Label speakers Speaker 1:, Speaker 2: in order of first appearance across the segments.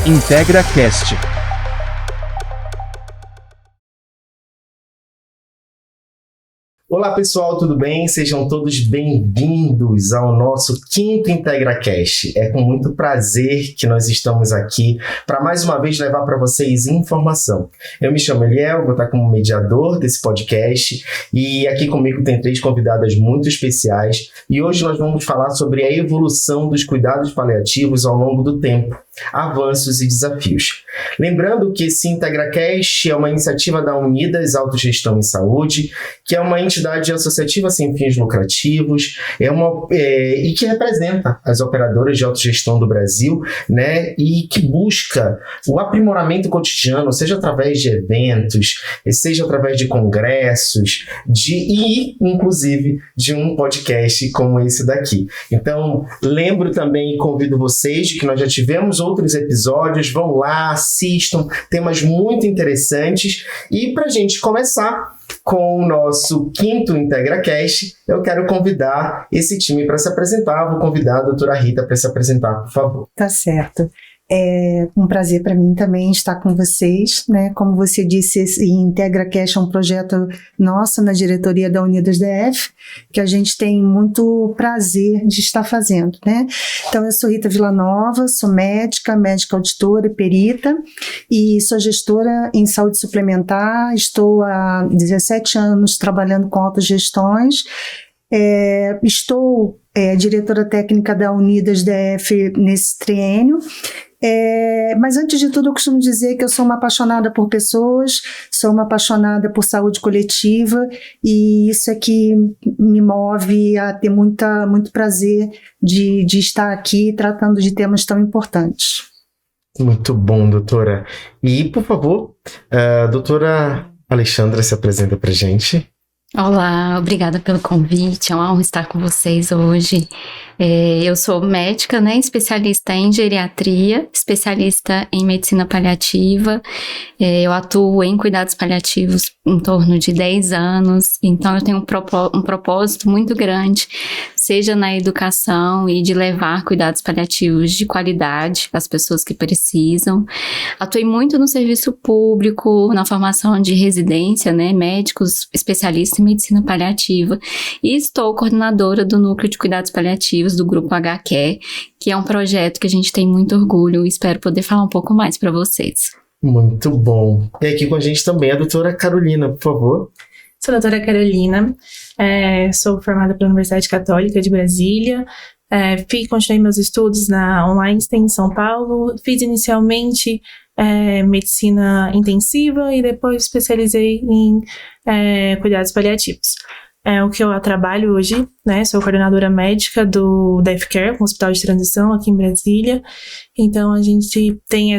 Speaker 1: IntegraCast.
Speaker 2: Olá pessoal, tudo bem? Sejam todos bem-vindos ao nosso 5º IntegraCast. É com muito prazer que nós estamos aqui para mais uma vez levar para vocês informação. Eu me chamo Eliel, vou estar como mediador desse podcast e aqui comigo tem 3 convidadas muito especiais e hoje nós vamos falar sobre a evolução dos cuidados paliativos ao longo do tempo, avanços e desafios. Lembrando que esse IntegraCast é uma iniciativa da Unidas Autogestão em Saúde, que é uma entidade associativa sem fins lucrativos, e que representa as operadoras de autogestão do Brasil, né, e que busca o aprimoramento cotidiano, seja através de eventos, seja através de congressos, e inclusive de um podcast como esse daqui. Então, lembro também e convido vocês de que nós já tivemos outros episódios, vão lá, assistam, temas muito interessantes. E para a gente começar com o nosso 5º IntegraCast, eu quero convidar esse time para se apresentar. Vou convidar a doutora Rita para se apresentar, por favor.
Speaker 3: Tá certo. É um prazer para mim também estar com vocês, né? Como você disse, esse IntegraCast é um projeto nosso na diretoria da Unidas DF, que a gente tem muito prazer de estar fazendo, né? Então, eu sou Rita Villanova, sou médica auditora e perita, e sou gestora em saúde suplementar, estou há 17 anos trabalhando com autogestões, estou diretora técnica da Unidas DF nesse triênio. Mas antes de tudo eu costumo dizer que eu sou uma apaixonada por pessoas, sou uma apaixonada por saúde coletiva e isso é que me move a ter muito prazer de estar aqui tratando de temas tão importantes.
Speaker 2: Muito bom, doutora. E, por favor, a doutora Alexandra se apresenta para a gente.
Speaker 4: Olá, obrigada pelo convite, é uma honra estar com vocês hoje. Eu sou médica, né, especialista em geriatria, especialista em medicina paliativa, eu atuo em cuidados paliativos em torno de 10 anos, então eu tenho um propósito muito grande, seja na educação e de levar cuidados paliativos de qualidade às pessoas que precisam. Atuei muito no serviço público, na formação de residência, né, médicos especialistas em medicina paliativa, e estou coordenadora do Núcleo de Cuidados Paliativos do Grupo HQ, que é um projeto que a gente tem muito orgulho e espero poder falar um pouco mais para vocês.
Speaker 2: Muito bom. E aqui com a gente também a doutora Carolina, por favor.
Speaker 5: Sou a doutora Carolina, sou formada pela Universidade Católica de Brasília, continuei meus estudos na Einstein, em São Paulo, fiz inicialmente medicina intensiva e depois especializei em cuidados paliativos. O que eu trabalho hoje, né, sou coordenadora médica do DF Care, um hospital de transição aqui em Brasília, então a gente tem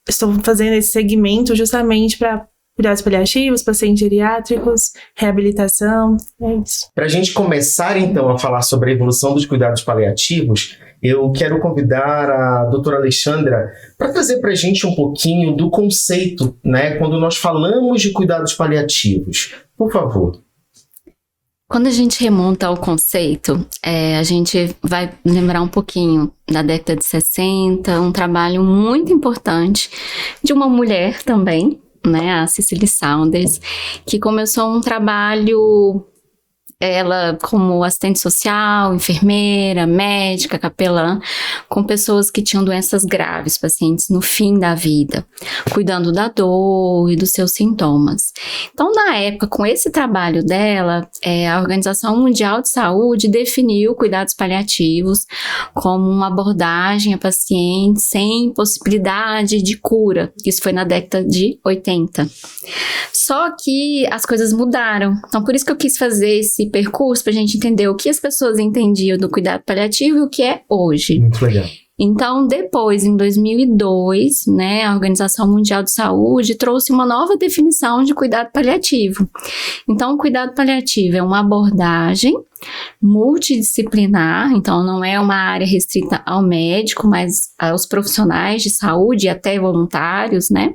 Speaker 5: estou fazendo esse segmento justamente para cuidados paliativos, pacientes geriátricos, reabilitação, é isso.
Speaker 2: Para a gente começar, então, a falar sobre a evolução dos cuidados paliativos, eu quero convidar a doutora Alexandra para trazer para a gente um pouquinho do conceito, né, quando nós falamos de cuidados paliativos. Por favor.
Speaker 4: Quando a gente remonta ao conceito, a gente vai lembrar um pouquinho da década de 60, um trabalho muito importante de uma mulher também, né, a Cicely Saunders, que começou um trabalho, ela como assistente social, enfermeira, médica, capelã, com pessoas que tinham doenças graves, pacientes no fim da vida, cuidando da dor e dos seus sintomas. Então, na época, com esse trabalho dela, a Organização Mundial de Saúde definiu cuidados paliativos como uma abordagem a pacientes sem possibilidade de cura. Isso foi na década de 80. Só que as coisas mudaram. Então, por isso que eu quis fazer esse percurso para a gente entender o que as pessoas entendiam do cuidado paliativo e o que é hoje.
Speaker 2: Muito legal.
Speaker 4: Então, depois, em 2002, né, a Organização Mundial de Saúde trouxe uma nova definição de cuidado paliativo. Então, o cuidado paliativo é uma abordagem multidisciplinar, então não é uma área restrita ao médico, mas aos profissionais de saúde e até voluntários, né?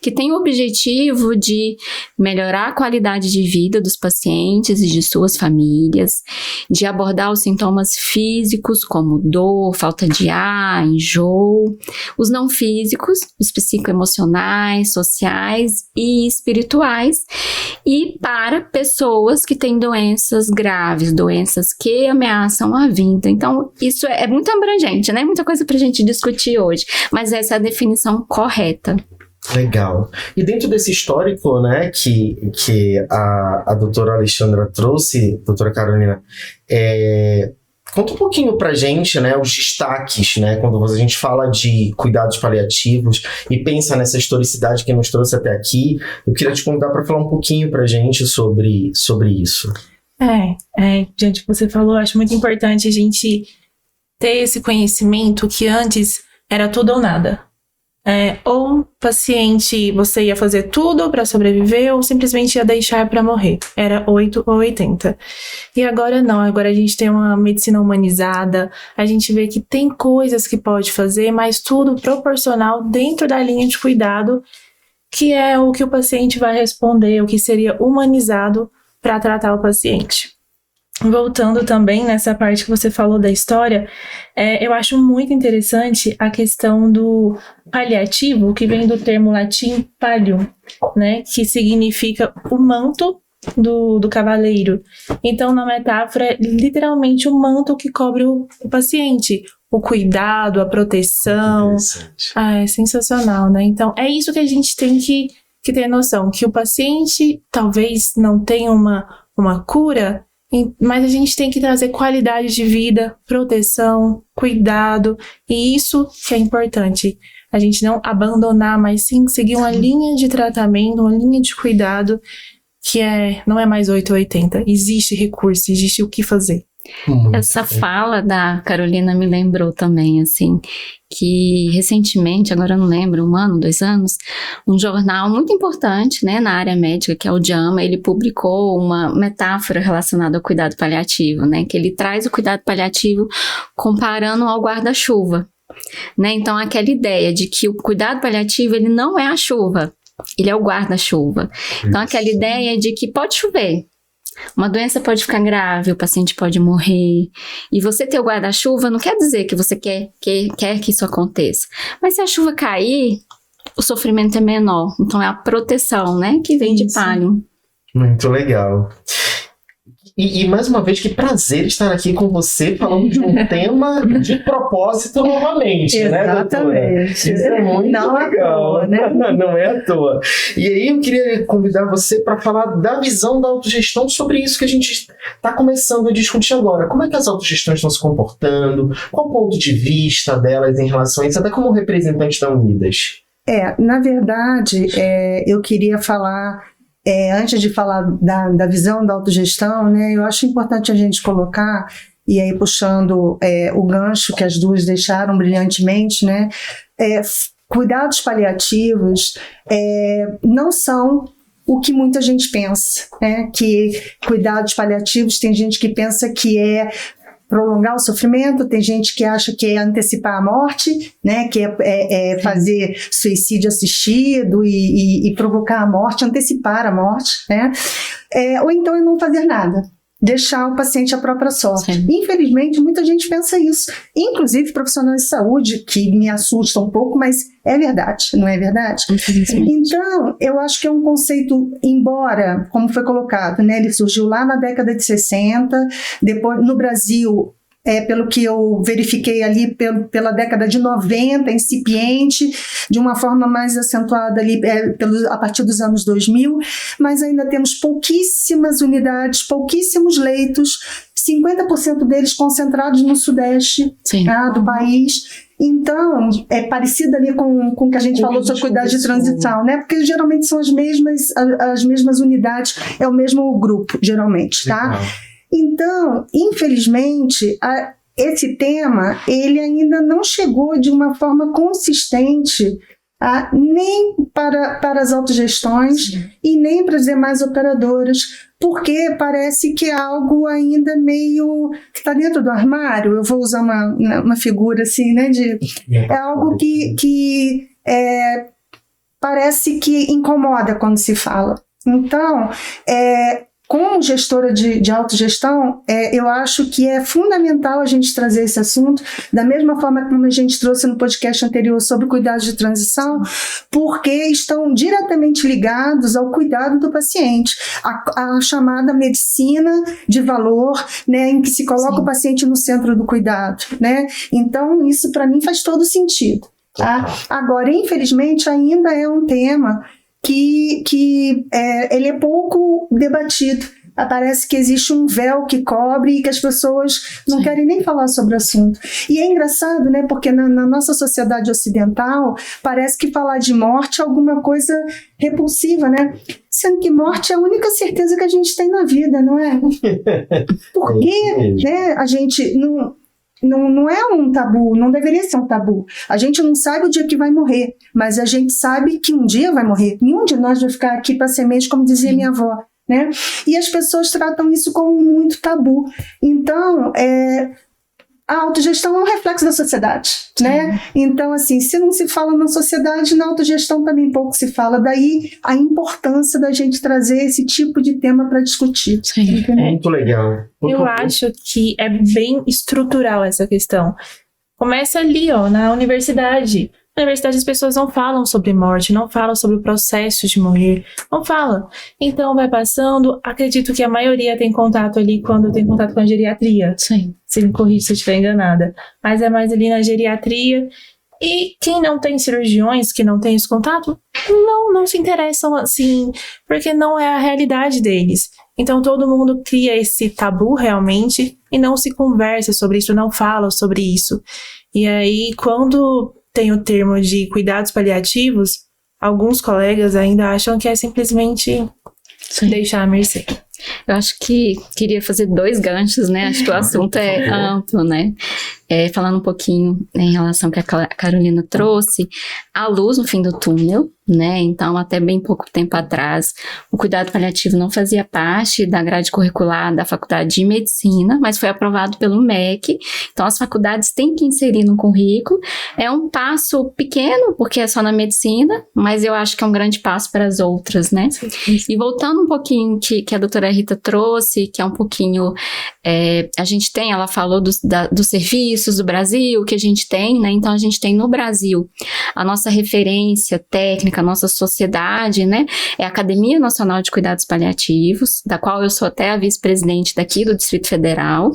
Speaker 4: Que tem o objetivo de melhorar a qualidade de vida dos pacientes e de suas famílias, de abordar os sintomas físicos como dor, falta de ar, enjoo, os não físicos, os psicoemocionais, sociais e espirituais, e para pessoas que têm doenças graves, doenças que ameaçam a vida. Então, isso é muito abrangente, né? Muita coisa pra gente discutir hoje, mas essa é a definição correta.
Speaker 2: Legal. E dentro desse histórico, né, que a doutora Alexandra trouxe, doutora Carolina, conta um pouquinho pra gente, né, os destaques, né, quando a gente fala de cuidados paliativos e pensa nessa historicidade que nos trouxe até aqui. Eu queria te convidar para falar um pouquinho pra gente sobre isso.
Speaker 5: Gente, você falou, acho muito importante a gente ter esse conhecimento que antes era tudo ou nada. Ou paciente, você ia fazer tudo para sobreviver ou simplesmente ia deixar para morrer. Era 8 ou 80. E agora não, agora a gente tem uma medicina humanizada, a gente vê que tem coisas que pode fazer, mas tudo proporcional dentro da linha de cuidado, que é o que o paciente vai responder, o que seria humanizado para tratar o paciente. Voltando também nessa parte que você falou da história, eu acho muito interessante a questão do paliativo, que vem do termo latim pallium, né, que significa o manto do cavaleiro. Então, na metáfora, é literalmente o manto que cobre o paciente, o cuidado, a proteção. É sensacional, né? Então, é isso que a gente tem que ter noção, que o paciente talvez não tenha uma cura, mas a gente tem que trazer qualidade de vida, proteção, cuidado, e isso que é importante. A gente não abandonar, mas sim seguir uma linha de tratamento, uma linha de cuidado, que não é mais 8 ou 80. Existe recurso, existe o que fazer.
Speaker 4: Essa fala da Carolina me lembrou também, assim, que recentemente, agora eu não lembro, 1 ano, 2 anos, um jornal muito importante, né, na área médica, que é o JAMA, ele publicou uma metáfora relacionada ao cuidado paliativo, né, que ele traz o cuidado paliativo comparando ao guarda-chuva, né, então aquela ideia de que o cuidado paliativo, ele não é a chuva, ele é o guarda-chuva. Então aquela ideia de que pode chover, uma doença pode ficar grave, o paciente pode morrer, e você ter o guarda-chuva não quer dizer que você quer que isso aconteça, mas se a chuva cair, o sofrimento é menor, então é a proteção, né, que vem de pallium.
Speaker 2: Muito legal. E mais uma vez, que prazer estar aqui com você falando de um tema de propósito novamente, né, doutora? Isso é muito legal, né? Não é à toa. E aí eu queria convidar você para falar da visão da autogestão sobre isso que a gente está começando a discutir agora. Como é que as autogestões estão se comportando? Qual o ponto de vista delas em relação a isso, até como representante da Unidas?
Speaker 3: Na verdade, eu queria falar... antes de falar da visão da autogestão, né, eu acho importante a gente colocar, e aí puxando o gancho que as duas deixaram brilhantemente, né, cuidados paliativos não são o que muita gente pensa, né, que cuidados paliativos, tem gente que pensa que é prolongar o sofrimento, tem gente que acha que é antecipar a morte, né, que é fazer suicídio assistido e provocar a morte, antecipar a morte, né, ou então é não fazer nada, deixar o paciente à própria sorte. Sim. Infelizmente, muita gente pensa isso, inclusive profissionais de saúde, que me assustam um pouco, mas é verdade, não é verdade? Então, eu acho que é um conceito, embora, como foi colocado, né, ele surgiu lá na década de 60, depois no Brasil, pelo que eu verifiquei ali, pela década de 90, incipiente, de uma forma mais acentuada ali a partir dos anos 2000, mas ainda temos pouquíssimas unidades, pouquíssimos leitos, 50% deles concentrados no sudeste do país. Então, é parecido ali com o que a gente falou sobre cuidado de transição, né? Porque geralmente são as mesmas unidades, é o mesmo grupo, geralmente, tá? Legal. Então, infelizmente, esse tema, ele ainda não chegou de uma forma consistente nem para as autogestões e nem para as demais operadoras, porque parece que é algo ainda meio que está dentro do armário. Eu vou usar uma figura assim, né? É algo que parece que incomoda quando se fala. Então, como gestora de autogestão, eu acho que é fundamental a gente trazer esse assunto, da mesma forma como a gente trouxe no podcast anterior sobre cuidados de transição, porque estão diretamente ligados ao cuidado do paciente, a chamada medicina de valor, né, em que se coloca o paciente no centro do cuidado, né? Então, isso para mim faz todo sentido. Tá? Agora, infelizmente, ainda é um tema que ele é pouco debatido. Parece que existe um véu que cobre e que as pessoas não querem nem falar sobre o assunto. E é engraçado, né? Porque na nossa sociedade ocidental, parece que falar de morte é alguma coisa repulsiva, né? Sendo que morte é a única certeza que a gente tem na vida, não é? Porque, né, a gente não é um tabu, não deveria ser um tabu. A gente não sabe o dia que vai morrer, mas a gente sabe que um dia vai morrer. Nenhum de nós vai ficar aqui para semente, como dizia minha avó, né? E as pessoas tratam isso como muito tabu. Então, a autogestão é um reflexo da sociedade, né? Então, assim, se não se fala na sociedade, na autogestão também pouco se fala. Daí a importância da gente trazer esse tipo de tema para discutir.
Speaker 2: Muito legal.
Speaker 5: Eu acho que é bem estrutural essa questão. Começa ali, na universidade. Na universidade as pessoas não falam sobre morte, não falam sobre o processo de morrer, não falam. Então vai passando, acredito que a maioria tem contato ali quando tem contato com a geriatria.
Speaker 4: Sim.
Speaker 5: Se me corrija se eu estiver enganada. Mas é mais ali na geriatria. E quem não tem cirurgiões, que não tem esse contato, não se interessam assim, porque não é a realidade deles. Então todo mundo cria esse tabu realmente e não se conversa sobre isso, não fala sobre isso. E aí quando tem o termo de cuidados paliativos, alguns colegas ainda acham que é simplesmente deixar à mercê.
Speaker 4: Eu acho que queria fazer 2 ganchos, né? Acho que o assunto é amplo, né? Falando um pouquinho em relação ao que a Carolina trouxe, a luz no fim do túnel, né? Então, até bem pouco tempo atrás, o cuidado paliativo não fazia parte da grade curricular da Faculdade de Medicina, mas foi aprovado pelo MEC. Então, as faculdades têm que inserir no currículo. É um passo pequeno, porque é só na medicina, mas eu acho que é um grande passo para as outras, né? E voltando um pouquinho que a doutora Rita trouxe, que é um pouquinho, a gente tem, ela falou dos serviços do Brasil que a gente tem, né? Então a gente tem no Brasil a nossa referência técnica, a nossa sociedade, né? É a Academia Nacional de Cuidados Paliativos, da qual eu sou até a vice-presidente daqui do Distrito Federal,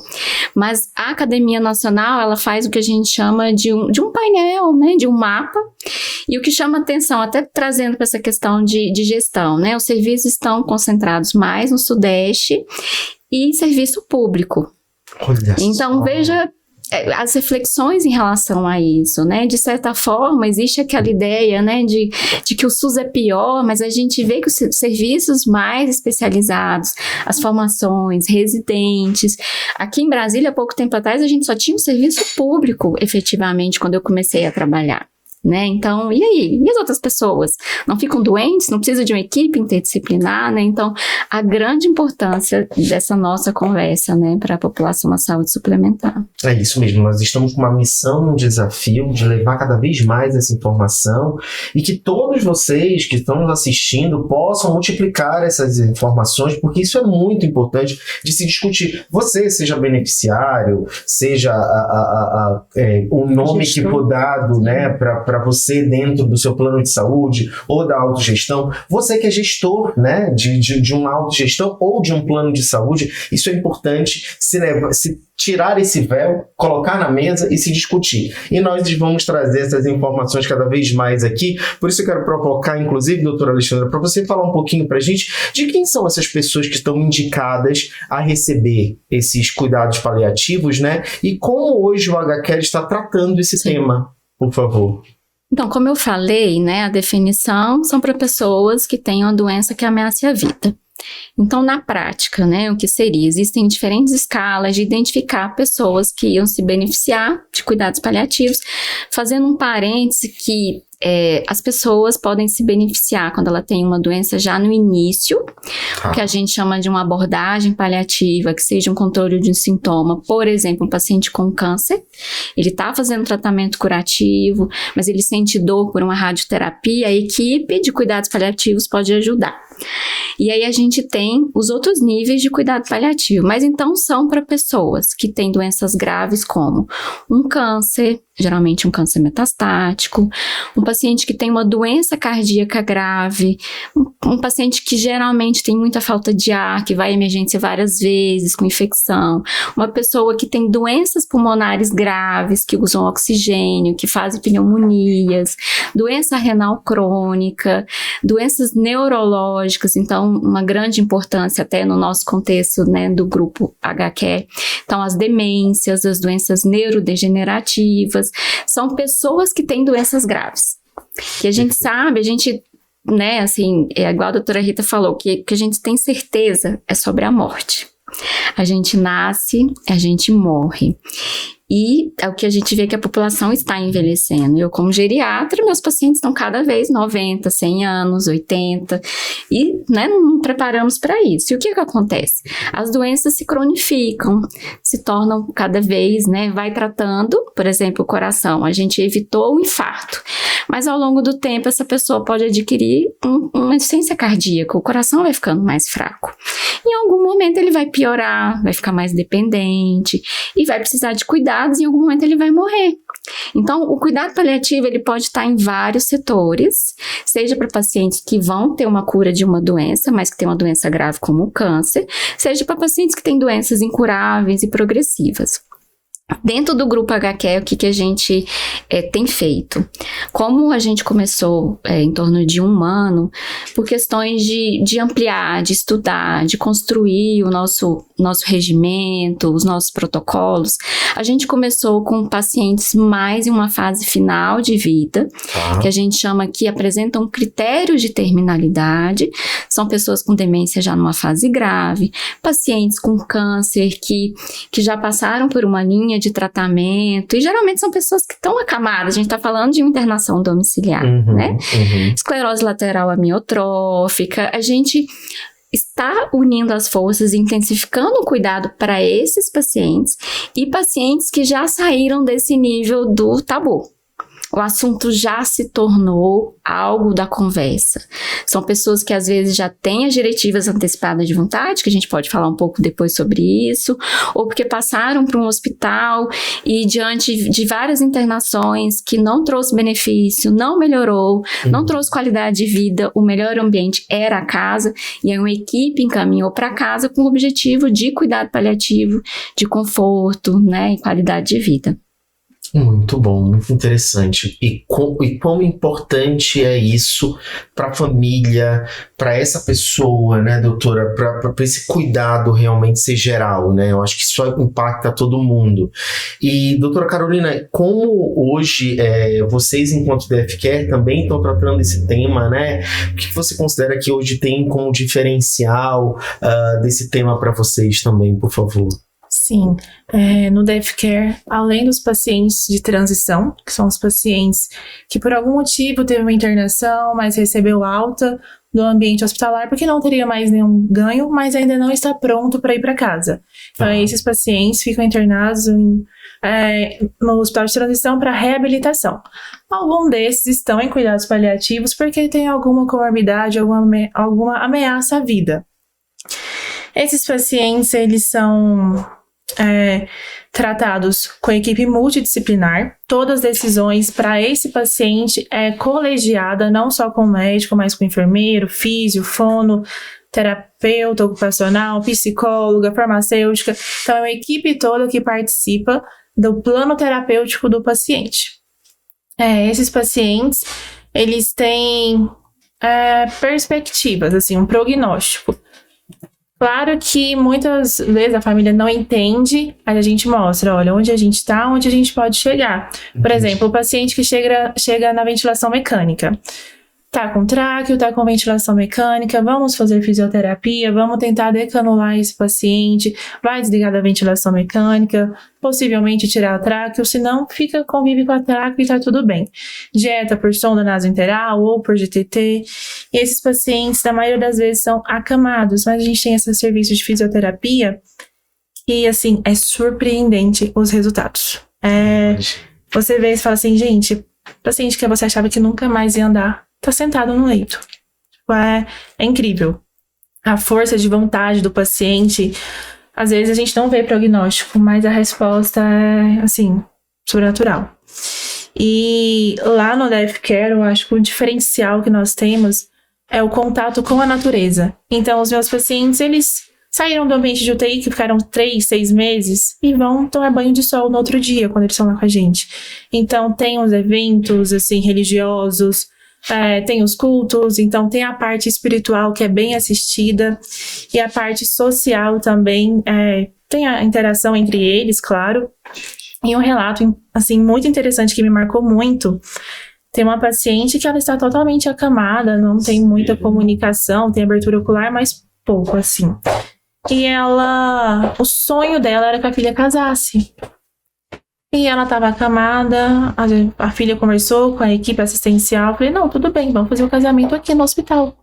Speaker 4: mas a Academia Nacional, ela faz o que a gente chama de um painel, né? De um mapa, e o que chama atenção, até trazendo para essa questão de gestão, né? Os serviços estão concentrados mais no Sudeste e em serviço público. Então, veja as reflexões em relação a isso, né? De certa forma, existe aquela ideia, né, de que o SUS é pior, mas a gente vê que os serviços mais especializados, as formações, residentes. Aqui em Brasília, há pouco tempo atrás, a gente só tinha um serviço público, efetivamente, quando eu comecei a trabalhar. Né? Então, e aí? E as outras pessoas? Não ficam doentes? Não precisa de uma equipe interdisciplinar, né? Então, a grande importância dessa nossa conversa, né, para a população na saúde suplementar.
Speaker 2: É isso mesmo, nós estamos com uma missão, um desafio de levar cada vez mais essa informação e que todos vocês que estão nos assistindo possam multiplicar essas informações, porque isso é muito importante de se discutir. Você seja beneficiário, seja o nome que for dado, né, para você dentro do seu plano de saúde ou da autogestão, você que é gestor, né, de uma autogestão ou de um plano de saúde, isso é importante se tirar esse véu, colocar na mesa e se discutir. E nós vamos trazer essas informações cada vez mais aqui, por isso eu quero provocar, inclusive, doutora Alexandra, para você falar um pouquinho para a gente de quem são essas pessoas que estão indicadas a receber esses cuidados paliativos, né, e como hoje o HCAD está tratando esse tema, por favor.
Speaker 4: Então, como eu falei, né, a definição são para pessoas que têm uma doença que ameace a vida. Então, na prática, né, o que seria? Existem diferentes escalas de identificar pessoas que iam se beneficiar de cuidados paliativos, fazendo um parêntese que as pessoas podem se beneficiar quando ela tem uma doença já no início, que a gente chama de uma abordagem paliativa, que seja um controle de um sintoma. Por exemplo, um paciente com câncer, ele está fazendo tratamento curativo, mas ele sente dor por uma radioterapia, a equipe de cuidados paliativos pode ajudar. E aí a gente tem os outros níveis de cuidado paliativo, mas então são para pessoas que têm doenças graves como um câncer, geralmente um câncer metastático, um paciente que tem uma doença cardíaca grave, um paciente que geralmente tem muita falta de ar, que vai à emergência várias vezes com infecção, uma pessoa que tem doenças pulmonares graves, que usam oxigênio, que fazem pneumonias, doença renal crônica, doenças neurológicas, então uma grande importância até no nosso contexto, né, do grupo HQ. Então as demências, as doenças neurodegenerativas, são pessoas que têm doenças graves. Que a gente sabe, né, assim, é igual a doutora Rita falou, que a gente tem certeza é sobre a morte. A gente nasce, a gente morre. E é o que a gente vê que a população está envelhecendo. Eu, como geriatra, meus pacientes estão cada vez 90, 100 anos, 80, e né, não preparamos para isso. E o que acontece? As doenças se cronificam, se tornam cada vez, né, vai tratando, por exemplo, o coração. A gente evitou o infarto, mas ao longo do tempo essa pessoa pode adquirir uma insuficiência cardíaca, o coração vai ficando mais fraco. Em algum momento ele vai piorar, vai ficar mais dependente e vai precisar de cuidados, e em algum momento ele vai morrer. Então, o cuidado paliativo ele pode estar em vários setores, seja para pacientes que vão ter uma cura de uma doença, mas que tem uma doença grave como o câncer, seja para pacientes que têm doenças incuráveis e progressivas. Dentro do grupo HQ, o que a gente tem feito? Como a gente começou em torno de 1 ano, por questões de ampliar, de estudar, de construir o nosso regimento, os nossos protocolos, a gente começou com pacientes mais em uma fase final de vida, que a gente chama que apresentam critérios de terminalidade, são pessoas com demência já numa fase grave, pacientes com câncer que já passaram por uma linha de tratamento, e geralmente são pessoas que estão acamadas, a gente está falando de uma internação domiciliar, né? Esclerose lateral amiotrófica, a gente está unindo as forças, intensificando o cuidado para esses pacientes e pacientes que já saíram desse nível do tabu. O assunto já se tornou algo da conversa. São pessoas que às vezes já têm as diretivas antecipadas de vontade, que a gente pode falar um pouco depois sobre isso, ou porque passaram para um hospital e diante de várias internações que não trouxe benefício, não melhorou, não trouxe qualidade de vida, o melhor ambiente era a casa, e aí uma equipe encaminhou para casa com o objetivo de cuidado paliativo, de conforto, né, e qualidade de vida.
Speaker 2: Muito bom, muito interessante. E quão importante é isso para a família, para essa pessoa, né, doutora, para esse cuidado realmente ser geral, né? Eu acho que isso impacta todo mundo. E, doutora Carolina, como hoje vocês, enquanto DF-Care, também estão tratando esse tema, né? O que você considera que hoje tem como diferencial desse tema para vocês também, por favor?
Speaker 5: Sim, no DF-Care, além dos pacientes de transição, que são os pacientes que por algum motivo teve uma internação, mas recebeu alta do ambiente hospitalar porque não teria mais nenhum ganho, mas ainda não está pronto para ir para casa. Então, esses pacientes ficam internados no hospital de transição para reabilitação. Alguns desses estão em cuidados paliativos porque tem alguma comorbidade, alguma ameaça à vida. Esses pacientes, eles são tratados com equipe multidisciplinar. Todas as decisões para esse paciente é colegiada, não só com o médico, mas com o enfermeiro, físio, fono, terapeuta ocupacional, psicóloga, farmacêutica. Então, é uma equipe toda que participa do plano terapêutico do paciente. Esses pacientes, eles têm perspectivas, assim, um prognóstico. Claro que muitas vezes a família não entende, aí a gente mostra, olha, onde a gente está, onde a gente pode chegar. Por exemplo, o paciente que chega na ventilação mecânica. tá com tráqueo, tá com ventilação mecânica, vamos fazer fisioterapia, vamos tentar decanular esse paciente, vai desligar da ventilação mecânica, possivelmente tirar o tráqueo, senão convive com a tráqueo e tá tudo bem. Dieta por sonda nasointeral ou por GTT. E esses pacientes, na maioria das vezes, são acamados, mas a gente tem esse serviço de fisioterapia e, assim, é surpreendente os resultados. Você vê e fala assim, gente, paciente que você achava que nunca mais ia andar, tá sentado no leito. É incrível. A força de vontade do paciente, às vezes a gente não vê prognóstico, mas a resposta é, assim, sobrenatural. E lá no DF Care, eu acho que o diferencial que nós temos é o contato com a natureza. Então, os meus pacientes, eles saíram do ambiente de UTI, que ficaram 3, 6 meses, e vão tomar banho de sol no outro dia, quando eles estão lá com a gente. Então, tem os eventos, assim, religiosos, tem os cultos, então tem a parte espiritual que é bem assistida, e a parte social também, tem a interação entre eles, claro. E um relato, assim, muito interessante que me marcou muito. Tem uma paciente que ela está totalmente acamada, não tem muita comunicação, tem abertura ocular, mas pouco, assim. E o sonho dela era que a filha casasse. E ela estava acamada, a filha conversou com a equipe assistencial, falei, não, tudo bem, vamos fazer o casamento aqui no hospital.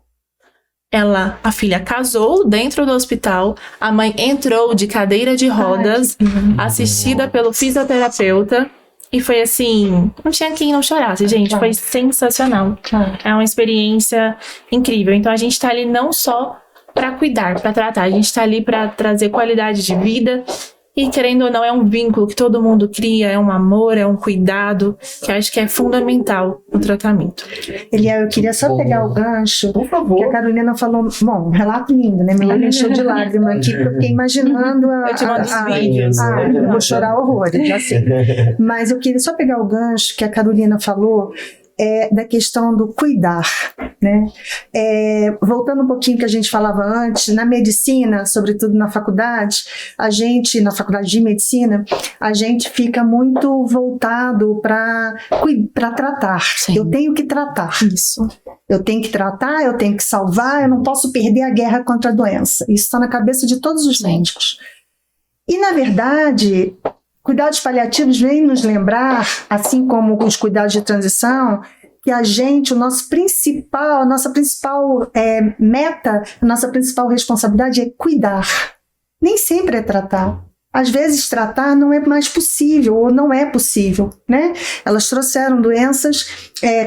Speaker 5: A filha casou dentro do hospital, a mãe entrou de cadeira de rodas, assistida pelo fisioterapeuta, e foi assim, não tinha quem não chorasse, gente, foi sensacional. É uma experiência incrível. Então a gente tá ali não só para cuidar, para tratar, a gente tá ali para trazer qualidade de vida. E querendo ou não, é um vínculo que todo mundo cria, é um amor, é um cuidado, que eu acho que é fundamental no tratamento.
Speaker 3: Eliel, eu queria só pegar o gancho,
Speaker 2: por favor,
Speaker 3: que a Carolina falou, bom, um relato lindo, né? Meu olho encheu de lágrima aqui, porque eu fiquei imaginando
Speaker 5: eu te mando os vídeos.
Speaker 3: Eu vou chorar horrores, já sei. Mas eu queria só pegar o gancho que a Carolina falou, da questão do cuidar, né? Voltando um pouquinho que a gente falava antes, na medicina, sobretudo na faculdade, na faculdade de medicina, a gente fica muito voltado para tratar. Sim. Eu tenho que tratar. Isso. Eu tenho que tratar, eu tenho que salvar, eu não posso perder a guerra contra a doença. Isso está na cabeça de todos os médicos. E, na verdade, cuidados paliativos vêm nos lembrar, assim como os cuidados de transição, que a nossa principal meta, a nossa principal responsabilidade é cuidar. Nem sempre é tratar. Às vezes tratar não é mais possível ou não é possível, né? Elas trouxeram doenças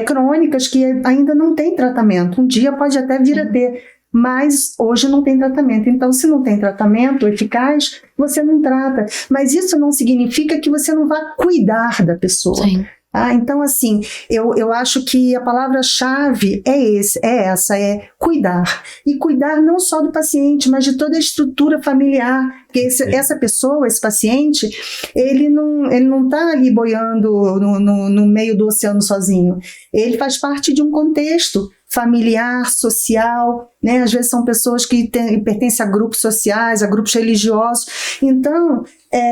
Speaker 3: crônicas que ainda não têm tratamento. Um dia pode até vir a ter, mas hoje não tem tratamento. Então, se não tem tratamento eficaz, você não trata. Mas isso não significa que você não vá cuidar da pessoa. Sim. Então, assim, eu acho que a palavra-chave é essa, cuidar. E cuidar não só do paciente, mas de toda a estrutura familiar. Porque essa pessoa, esse paciente, ele não está ali boiando no meio do oceano sozinho. Ele faz parte de um contexto familiar, social, né? Às vezes são pessoas que pertencem a grupos sociais, a grupos religiosos. Então,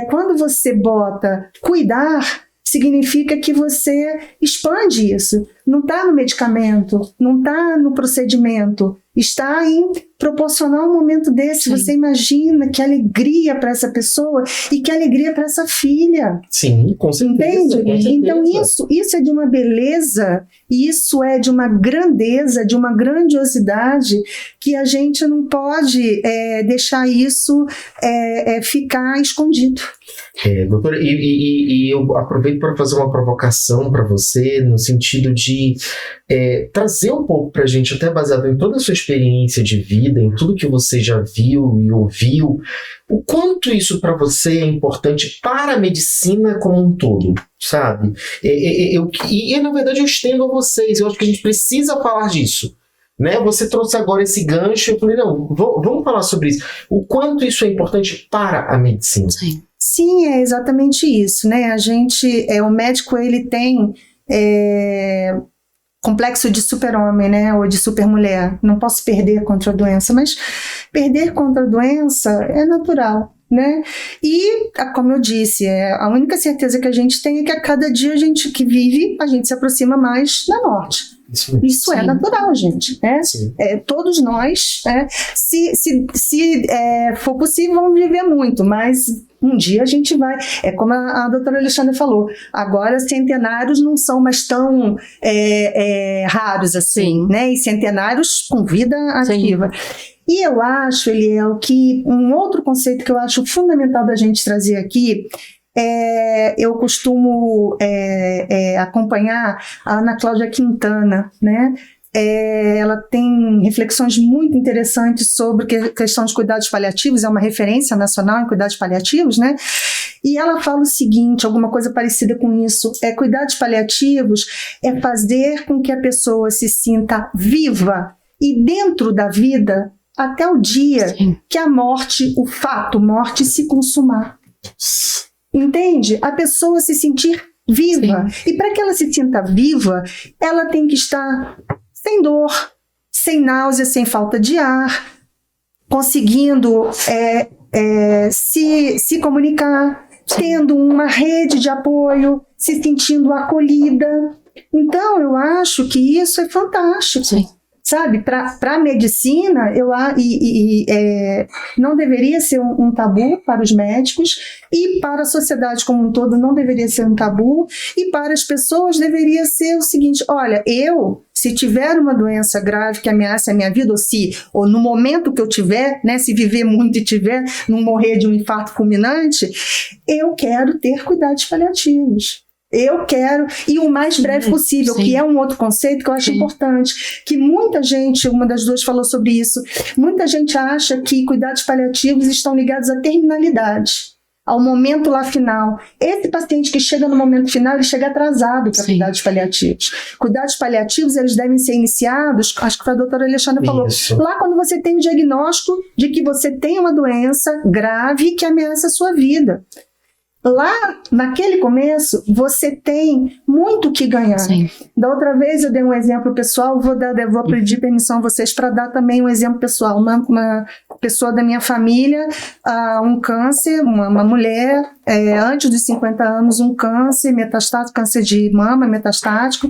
Speaker 3: quando você bota cuidar, significa que você expande isso. Não está no medicamento, não está no procedimento, está em proporcionar um momento desse. Sim. Você imagina que alegria para essa pessoa e que alegria para essa filha.
Speaker 2: Sim, com certeza.
Speaker 3: Entende?
Speaker 2: Com certeza.
Speaker 3: Então isso é de uma beleza, isso é de uma grandeza, de uma grandiosidade que a gente não pode deixar isso ficar escondido.
Speaker 2: Doutora, e eu aproveito para fazer uma provocação para você, no sentido de trazer um pouco para a gente, até baseado em toda a sua experiência de vida, em tudo que você já viu e ouviu, o quanto isso para você é importante para a medicina como um todo, sabe? E na verdade eu estendo a vocês, eu acho que a gente precisa falar disso. Né? Você trouxe agora esse gancho, eu falei, não, vamos falar sobre isso. O quanto isso é importante para a medicina.
Speaker 3: Sim, é exatamente isso, né? O médico, ele tem complexo de super-homem, né? Ou de super-mulher. Não posso perder contra a doença, mas perder contra a doença é natural. né? E, como eu disse, a única certeza que a gente tem é que a cada dia a gente que vive, a gente se aproxima mais da morte. Isso é natural, gente, né? Todos nós, se for possível, vamos viver muito, mas um dia a gente vai. É como a doutora Alexandra falou, agora centenários não são mais tão raros assim, né? E centenários com vida ativa. E eu acho, Eliel, que um outro conceito que eu acho fundamental da gente trazer aqui, eu costumo acompanhar a Ana Cláudia Quintana, né? Ela tem reflexões muito interessantes sobre questão de cuidados paliativos, é uma referência nacional em cuidados paliativos, né? E ela fala o seguinte, alguma coisa parecida com isso, cuidados paliativos é fazer com que a pessoa se sinta viva e dentro da vida até o dia que a morte, o fato morte se consumar. Entende? A pessoa se sentir viva. E para que ela se sinta viva, ela tem que estar sem dor, sem náusea, sem falta de ar, conseguindo se comunicar, tendo uma rede de apoio, se sentindo acolhida. Então, eu acho que isso é fantástico. Sabe, para a medicina, não deveria ser um tabu para os médicos, e para a sociedade como um todo não deveria ser um tabu, e para as pessoas deveria ser o seguinte: olha, se tiver uma doença grave que ameace a minha vida, ou no momento que eu tiver, né, se viver muito e tiver, não morrer de um infarto fulminante, eu quero ter cuidados paliativos. Eu quero, e o mais breve possível, que é um outro conceito que eu acho importante, que muita gente, uma das duas falou sobre isso, muita gente acha que cuidados paliativos estão ligados à terminalidade, ao momento lá final. Esse paciente que chega no momento final, ele chega atrasado para cuidados paliativos. Cuidados paliativos, eles devem ser iniciados, acho que a doutora Alexandra falou, lá quando você tem o diagnóstico de que você tem uma doença grave que ameaça a sua vida. Lá, naquele começo, você tem muito o que ganhar. Da outra vez eu dei um exemplo pessoal, vou pedir permissão a vocês para dar também um exemplo pessoal. Uma pessoa da minha família, um câncer, uma mulher, antes dos 50 anos, um câncer metastático, câncer de mama metastático,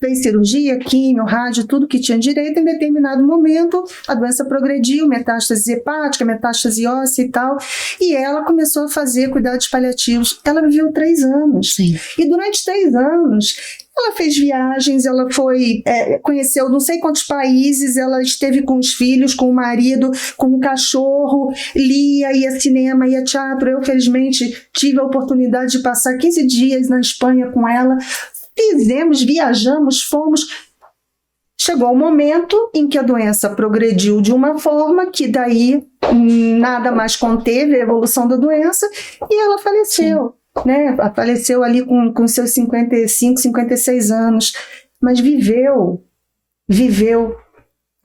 Speaker 3: fez cirurgia, químio, rádio, tudo que tinha direito. Em determinado momento, a doença progrediu, metástase hepática, metástase óssea e tal, e ela começou a fazer cuidados paliativos. Ela viveu 3 anos. E durante 3 anos, ela fez viagens, ela conheceu não sei quantos países, ela esteve com os filhos, com o marido, com o cachorro, lia, ia cinema, ia teatro. Eu, felizmente, tive a oportunidade de passar 15 dias na Espanha com ela. Viajamos, fomos. Chegou o momento em que a doença progrediu de uma forma que daí nada mais conteve a evolução da doença, e ela faleceu, né? Faleceu ali com seus 55, 56 anos, mas viveu,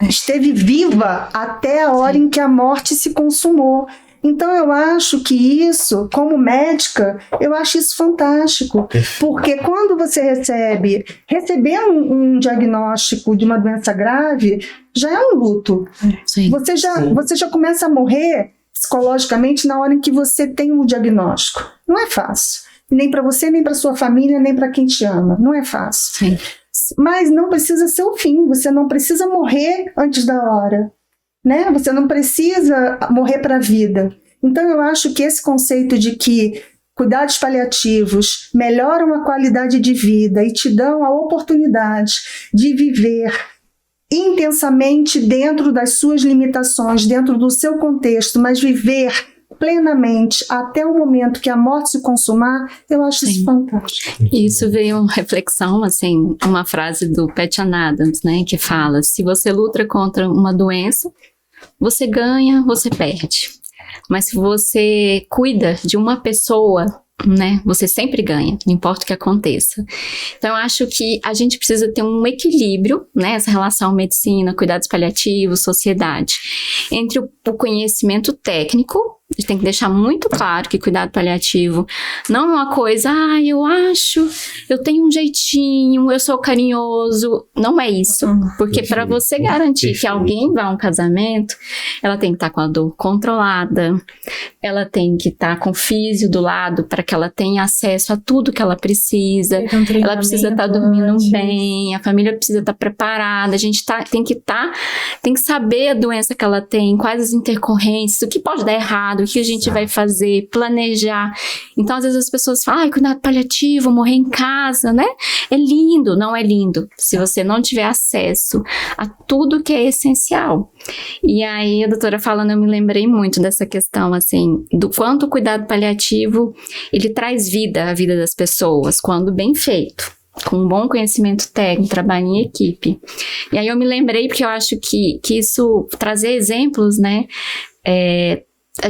Speaker 3: esteve viva até a hora em que a morte se consumou. Então eu acho que isso, como médica, eu acho isso fantástico, porque quando você receber um diagnóstico de uma doença grave, já é um luto. Você já começa a morrer psicologicamente na hora em que você tem um diagnóstico. Não é fácil, nem para você, nem para sua família, nem para quem te ama, não é fácil. Mas não precisa ser o fim, você não precisa morrer antes da hora. Né? Você não precisa morrer para a vida. Então eu acho que esse conceito de que cuidados paliativos melhoram a qualidade de vida e te dão a oportunidade de viver intensamente dentro das suas limitações, dentro do seu contexto, mas viver plenamente até o momento que a morte se consumar, eu acho isso fantástico.
Speaker 4: Isso veio uma reflexão, assim, uma frase do Patchen Adams, né, que fala: se você luta contra uma doença, você ganha, você perde. Mas se você cuida de uma pessoa, né, você sempre ganha, não importa o que aconteça. Então eu acho que a gente precisa ter um equilíbrio, né, essa relação medicina, cuidados paliativos, sociedade, entre o conhecimento técnico, A gente tem que deixar muito claro que cuidado paliativo não é uma coisa, eu acho, eu tenho um jeitinho, eu sou carinhoso. Não é isso. Porque para você garantir que alguém vá a um casamento, ela tem que estar com a dor controlada, ela tem que estar com o físio do lado para que ela tenha acesso a tudo que ela precisa. Ela precisa estar dormindo bem, a família precisa estar preparada, a gente tem que saber a doença que ela tem, quais as intercorrências, o que pode dar errado, o que a gente vai fazer, planejar. Então, às vezes as pessoas falam, cuidado paliativo, morrer em casa, né? É lindo. Não é lindo se você não tiver acesso a tudo que é essencial. E aí, a doutora falando, eu me lembrei muito dessa questão, assim, do quanto o cuidado paliativo, ele traz vida à vida das pessoas, quando bem feito, com um bom conhecimento técnico, trabalho em equipe. E aí eu me lembrei, porque eu acho que isso, trazer exemplos, né,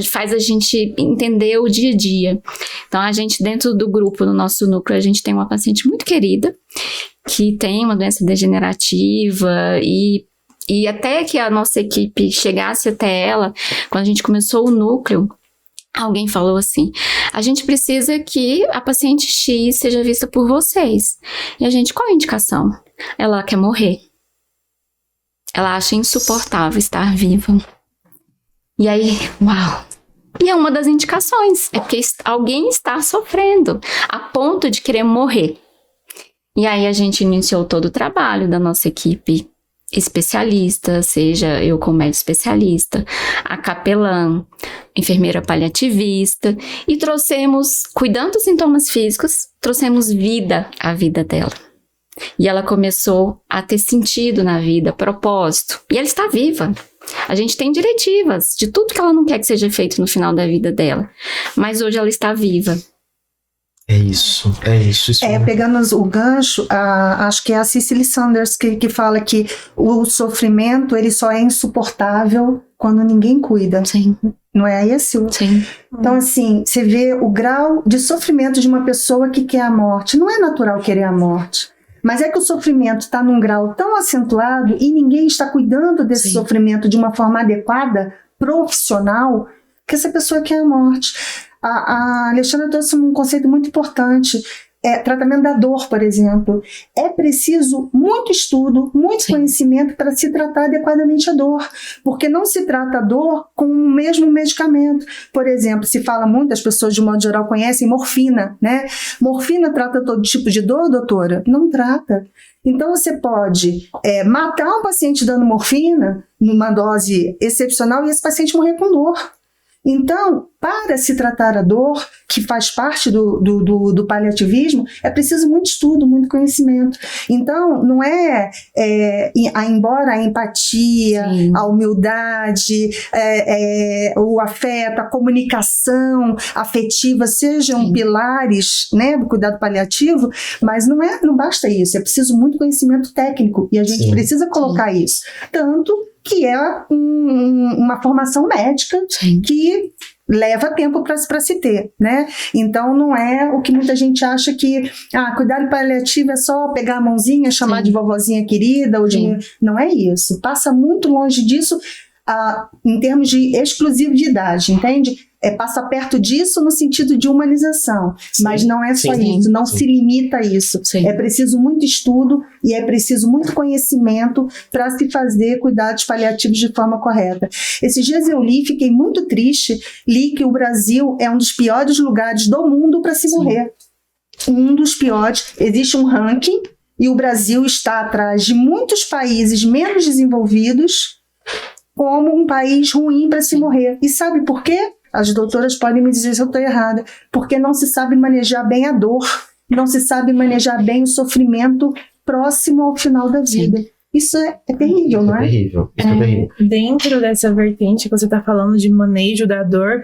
Speaker 4: faz a gente entender o dia a dia. Então, a gente, dentro do grupo, no nosso núcleo, a gente tem uma paciente muito querida, que tem uma doença degenerativa e até que a nossa equipe chegasse até ela, quando a gente começou o núcleo, alguém falou assim, a gente precisa que a paciente X seja vista por vocês. E a gente, qual a indicação? Ela quer morrer. Ela acha insuportável estar viva. E aí, uau! E é uma das indicações, é porque alguém está sofrendo a ponto de querer morrer. E aí a gente iniciou todo o trabalho da nossa equipe especialista, seja eu como médico especialista, a capelã, enfermeira paliativista, e trouxemos, cuidando dos sintomas físicos, trouxemos vida à vida dela. E ela começou a ter sentido na vida, propósito, e ela está viva. A gente tem diretivas de tudo que ela não quer que seja feito no final da vida dela, mas hoje ela está viva.
Speaker 2: É isso.
Speaker 3: Pegando o gancho, acho que é a Cicely Saunders que fala que o sofrimento ele só é insuportável quando ninguém cuida.
Speaker 4: Sim.
Speaker 3: Não é esse?
Speaker 4: Sim.
Speaker 3: Então, assim, você vê o grau de sofrimento de uma pessoa que quer a morte. Não é natural querer a morte. Mas é que o sofrimento está num grau tão acentuado e ninguém está cuidando desse sofrimento de uma forma adequada, profissional, que essa pessoa quer a morte. A Alexandra trouxe um conceito muito importante, tratamento da dor, por exemplo. É preciso muito estudo, muito conhecimento para se tratar adequadamente a dor, porque não se trata a dor com o mesmo medicamento. Por exemplo, se fala muito, as pessoas de modo geral conhecem morfina, né? Morfina trata todo tipo de dor, doutora? Não trata. Então você pode matar um paciente dando morfina numa dose excepcional e esse paciente morrer com dor. Então, para se tratar a dor, que faz parte do paliativismo, é preciso muito estudo, muito conhecimento. Então, não embora a empatia, a humildade, o afeto, a comunicação afetiva sejam pilares, né, do cuidado paliativo, mas não basta isso, é preciso muito conhecimento técnico e a gente precisa colocar isso. Tanto que é uma formação médica que leva tempo para se ter, né? Então não é o que muita gente acha que cuidado paliativo é só pegar a mãozinha, chamar de vovozinha querida, ou não é isso. Passa muito longe disso em termos de exclusividade, entende? Passa perto disso no sentido de humanização, mas não é só isso, não se limita a isso. É preciso muito estudo e é preciso muito conhecimento para se fazer cuidados paliativos de forma correta. Esses dias eu fiquei muito triste, li que o Brasil é um dos piores lugares do mundo para se morrer. Um dos piores, existe um ranking e o Brasil está atrás de muitos países menos desenvolvidos como um país ruim para se morrer. E sabe por quê? As doutoras podem me dizer se eu estou errada, porque não se sabe manejar bem a dor, não se sabe manejar bem o sofrimento próximo ao final da vida. Isso é terrível, não é?
Speaker 2: Terrível.
Speaker 5: Dentro dessa vertente que você está falando de manejo da dor,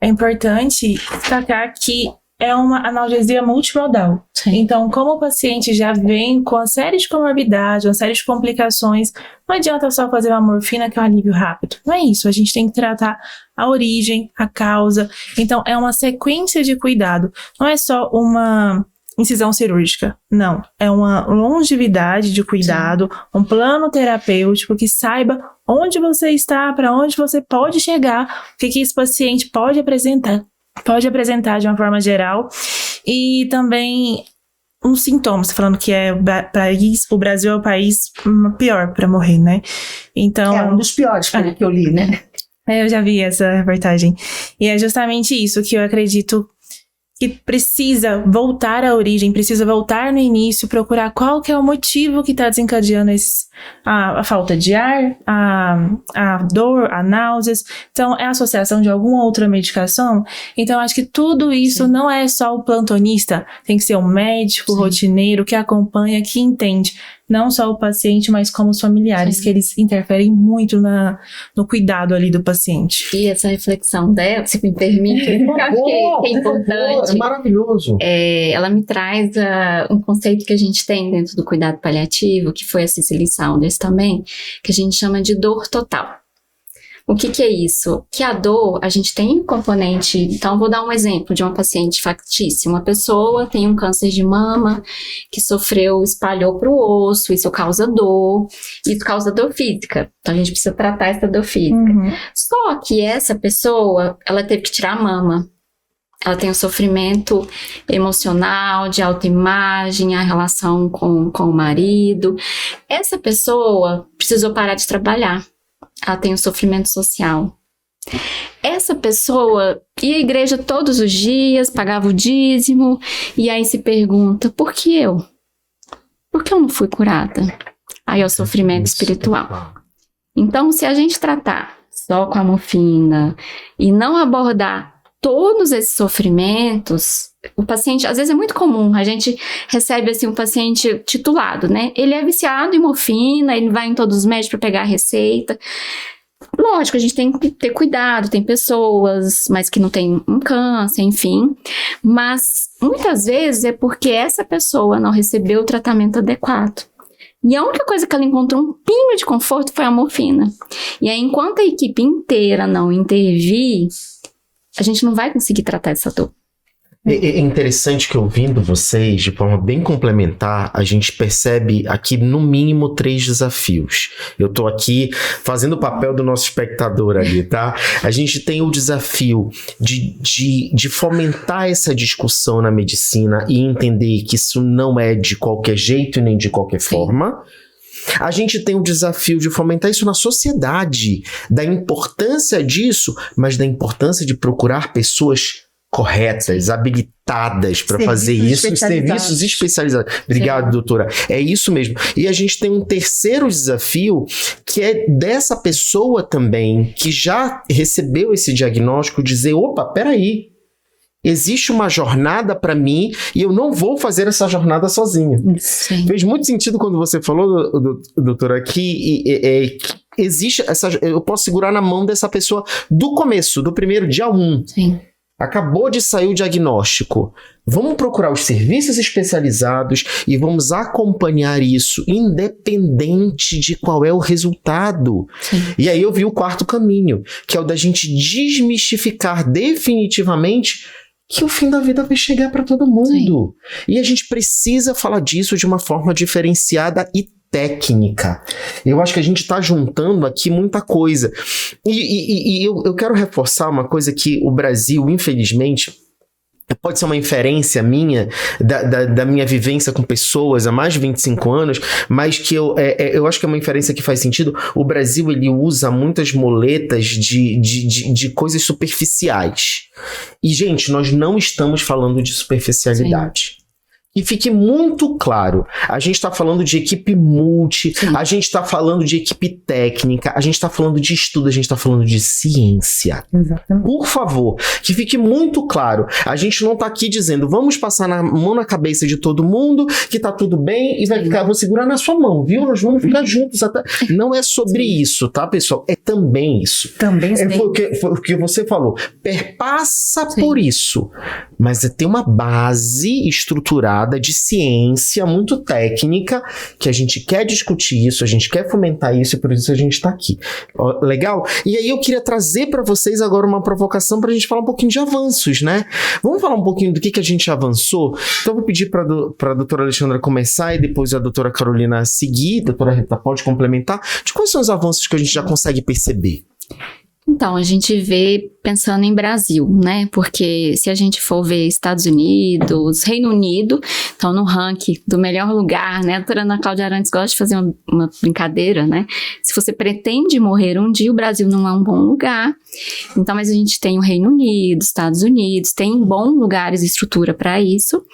Speaker 5: é importante destacar que é uma analgesia multimodal. Então, como o paciente já vem com uma série de comorbidades, uma série de complicações, não adianta só fazer uma morfina que é um alívio rápido. Não é isso, a gente tem que tratar a origem, a causa. Então, é uma sequência de cuidado. Não é só uma incisão cirúrgica. Não. É uma longevidade de cuidado, um plano terapêutico que saiba onde você está, para onde você pode chegar, o que esse paciente pode apresentar de uma forma geral. E também uns sintomas, falando que o Brasil é o país pior para morrer, né? Então,
Speaker 3: é um dos piores, pelo que eu li, né?
Speaker 5: Eu já vi essa reportagem. E é justamente isso que eu acredito que precisa voltar à origem, precisa voltar no início, procurar qual que é o motivo que está desencadeando a falta de ar, a dor, a náuseas. Então, é a associação de alguma outra medicação. Então, acho que tudo isso não é só o plantonista, tem que ser um médico rotineiro que acompanha, que entende. Não só o paciente, mas como os familiares, que eles interferem muito no cuidado ali do paciente.
Speaker 4: E essa reflexão dela, se me permite, que é importante.
Speaker 2: É maravilhoso.
Speaker 4: Ela me traz um conceito que a gente tem dentro do cuidado paliativo, que foi a Cicely Saunders também, que a gente chama de dor total. O que é isso? Que a dor, a gente tem um componente... Então, vou dar um exemplo de uma paciente factícia. Uma pessoa tem um câncer de mama que espalhou para o osso, isso causa dor, isso causa dor física. Então, a gente precisa tratar essa dor física. Só que essa pessoa, ela teve que tirar a mama. Ela tem um sofrimento emocional, de autoimagem, a relação com o marido. Essa pessoa precisou parar de trabalhar. Ela tem um sofrimento social. Essa pessoa ia à igreja todos os dias, pagava o dízimo, e aí se pergunta, por que eu? Por que eu não fui curada? Aí é o sofrimento espiritual. Então, se a gente tratar só com a morfina e não abordar todos esses sofrimentos, o paciente, às vezes é muito comum, a gente recebe assim um paciente titulado, né? Ele é viciado em morfina, ele vai em todos os médicos para pegar a receita. Lógico, a gente tem que ter cuidado, tem pessoas, mas que não tem um câncer, enfim. Mas muitas vezes é porque essa pessoa não recebeu o tratamento adequado. E a única coisa que ela encontrou um pingo de conforto foi a morfina. E aí, enquanto a equipe inteira não intervir, a gente não vai conseguir tratar essa dor.
Speaker 2: É interessante que, ouvindo vocês de forma bem complementar, a gente percebe aqui no mínimo 3 desafios. Eu tô aqui fazendo o papel do nosso espectador ali, tá? A gente tem o desafio de fomentar essa discussão na medicina e entender que isso não é de qualquer jeito e nem de qualquer forma. A gente tem o desafio de fomentar isso na sociedade, da importância disso, mas da importância de procurar pessoas corretas, habilitadas para fazer isso, serviços especializados. Obrigado, doutora. É isso mesmo. E a gente tem um terceiro desafio, que é dessa pessoa também, que já recebeu esse diagnóstico, dizer, opa, peraí, existe uma jornada para mim e eu não vou fazer essa jornada sozinha.
Speaker 4: Sim.
Speaker 2: Fez muito sentido quando você falou, doutora, que existe eu posso segurar na mão dessa pessoa do começo, do primeiro dia 1.
Speaker 4: Sim.
Speaker 2: Acabou de sair o diagnóstico. Vamos procurar os serviços especializados e vamos acompanhar isso, independente de qual é o resultado.
Speaker 4: Sim.
Speaker 2: E aí eu vi o quarto caminho, que é o da gente desmistificar definitivamente que o fim da vida vai chegar para todo mundo. Sim. E a gente precisa falar disso de uma forma diferenciada e técnica. Eu acho que a gente está juntando aqui muita coisa. E eu quero reforçar uma coisa que o Brasil, infelizmente, pode ser uma inferência minha, da minha vivência com pessoas há mais de 25 anos, mas que eu acho que é uma inferência que faz sentido. O Brasil, ele usa muitas muletas de coisas superficiais. E, gente, nós não estamos falando de superficialidade. Sim. E fique muito claro, a gente está falando de equipe multi, a gente está falando de equipe técnica, a gente está falando de estudo, a gente está falando de ciência.
Speaker 3: Exatamente.
Speaker 2: Por favor, que fique muito claro, a gente não está aqui dizendo, vamos passar a mão na cabeça de todo mundo, que tá tudo bem, e vou segurar na sua mão, viu? Nós vamos ficar juntos até... Não é sobre isso, tá, pessoal? É também isso.
Speaker 3: Também
Speaker 2: foi o que você falou. Perpassa por isso, mas tem uma base estruturada embasada, de ciência, muito técnica, que a gente quer discutir isso, a gente quer fomentar isso e por isso a gente está aqui. Legal? E aí eu queria trazer para vocês agora uma provocação para a gente falar um pouquinho de avanços, né? Vamos falar um pouquinho do que a gente avançou? Então eu vou pedir para a doutora Alexandra começar e depois a doutora Carolina seguir. Doutora Rita, pode complementar? De quais são os avanços que a gente já consegue perceber?
Speaker 4: Então, a gente vê pensando em Brasil, né? Porque se a gente for ver Estados Unidos, Reino Unido, então no ranking do melhor lugar, né? A doutora Ana Cláudia Arantes gosta de fazer uma brincadeira, né? Se você pretende morrer um dia, o Brasil não é um bom lugar. Então, mas a gente tem o Reino Unido, Estados Unidos, tem bons lugares e estrutura para isso.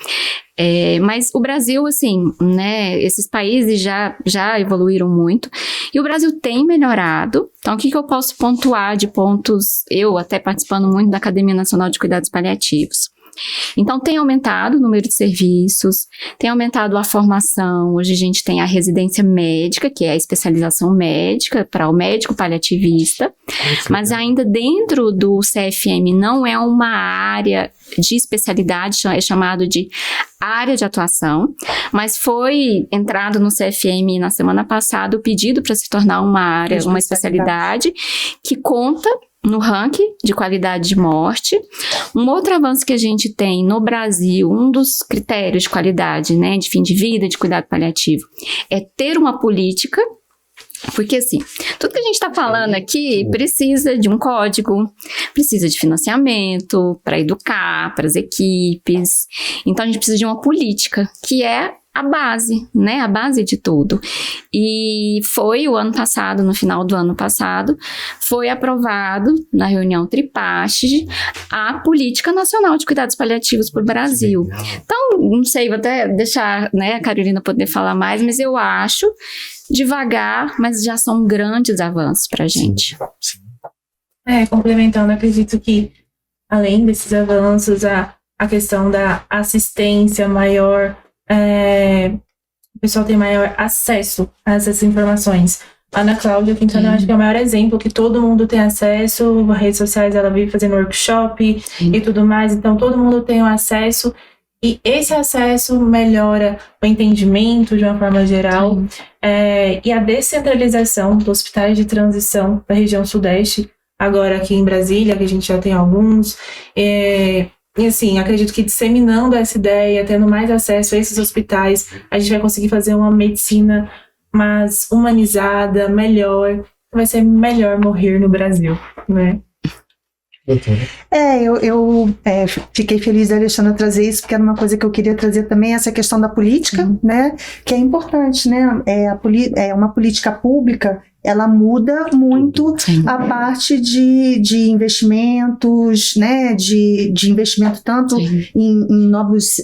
Speaker 4: Mas o Brasil, assim, né, esses países já evoluíram muito e o Brasil tem melhorado. Então, o que eu posso pontuar de pontos, eu até participando muito da Academia Nacional de Cuidados Paliativos. Então, tem aumentado o número de serviços, tem aumentado a formação. Hoje a gente tem a residência médica, que é a especialização médica para o médico paliativista, mas ainda dentro do CFM não é uma área de especialidade, é chamado de área de atuação, mas foi entrado no CFM na semana passada o pedido para se tornar uma área, uma especialidade que conta no ranking de qualidade de morte. Um outro avanço que a gente tem no Brasil, um dos critérios de qualidade, né, de fim de vida, de cuidado paliativo, é ter uma política, porque assim, tudo que a gente está falando aqui precisa de um código, precisa de financiamento para educar, para as equipes. Então a gente precisa de uma política, que é a base, né? A base de tudo. E foi o ano passado, no final do ano passado, foi aprovado na reunião tripartite a Política Nacional de Cuidados Paliativos para o Brasil. Então, não sei, vou até deixar, né, a Carolina poder falar mais, mas eu acho devagar, mas já são grandes avanços para a gente.
Speaker 5: Complementando, acredito que além desses avanços, a questão da assistência maior, o pessoal tem maior acesso a essas informações. A Ana Cláudia Quintana, eu acho que é o maior exemplo, que todo mundo tem acesso, as redes sociais ela vive fazendo workshop e tudo mais, então todo mundo tem o acesso, e esse acesso melhora o entendimento de uma forma geral, e a descentralização dos hospitais de transição da região sudeste, agora aqui em Brasília, que a gente já tem alguns, e assim, acredito que disseminando essa ideia, tendo mais acesso a esses hospitais, a gente vai conseguir fazer uma medicina mais humanizada, melhor. Vai ser melhor morrer no Brasil, né?
Speaker 3: Eu fiquei feliz da Alexandra trazer isso, porque era uma coisa que eu queria trazer também, essa questão da política, né? Que é importante, né? Uma política pública, ela muda muito a parte de investimentos, né, de investimento tanto em novos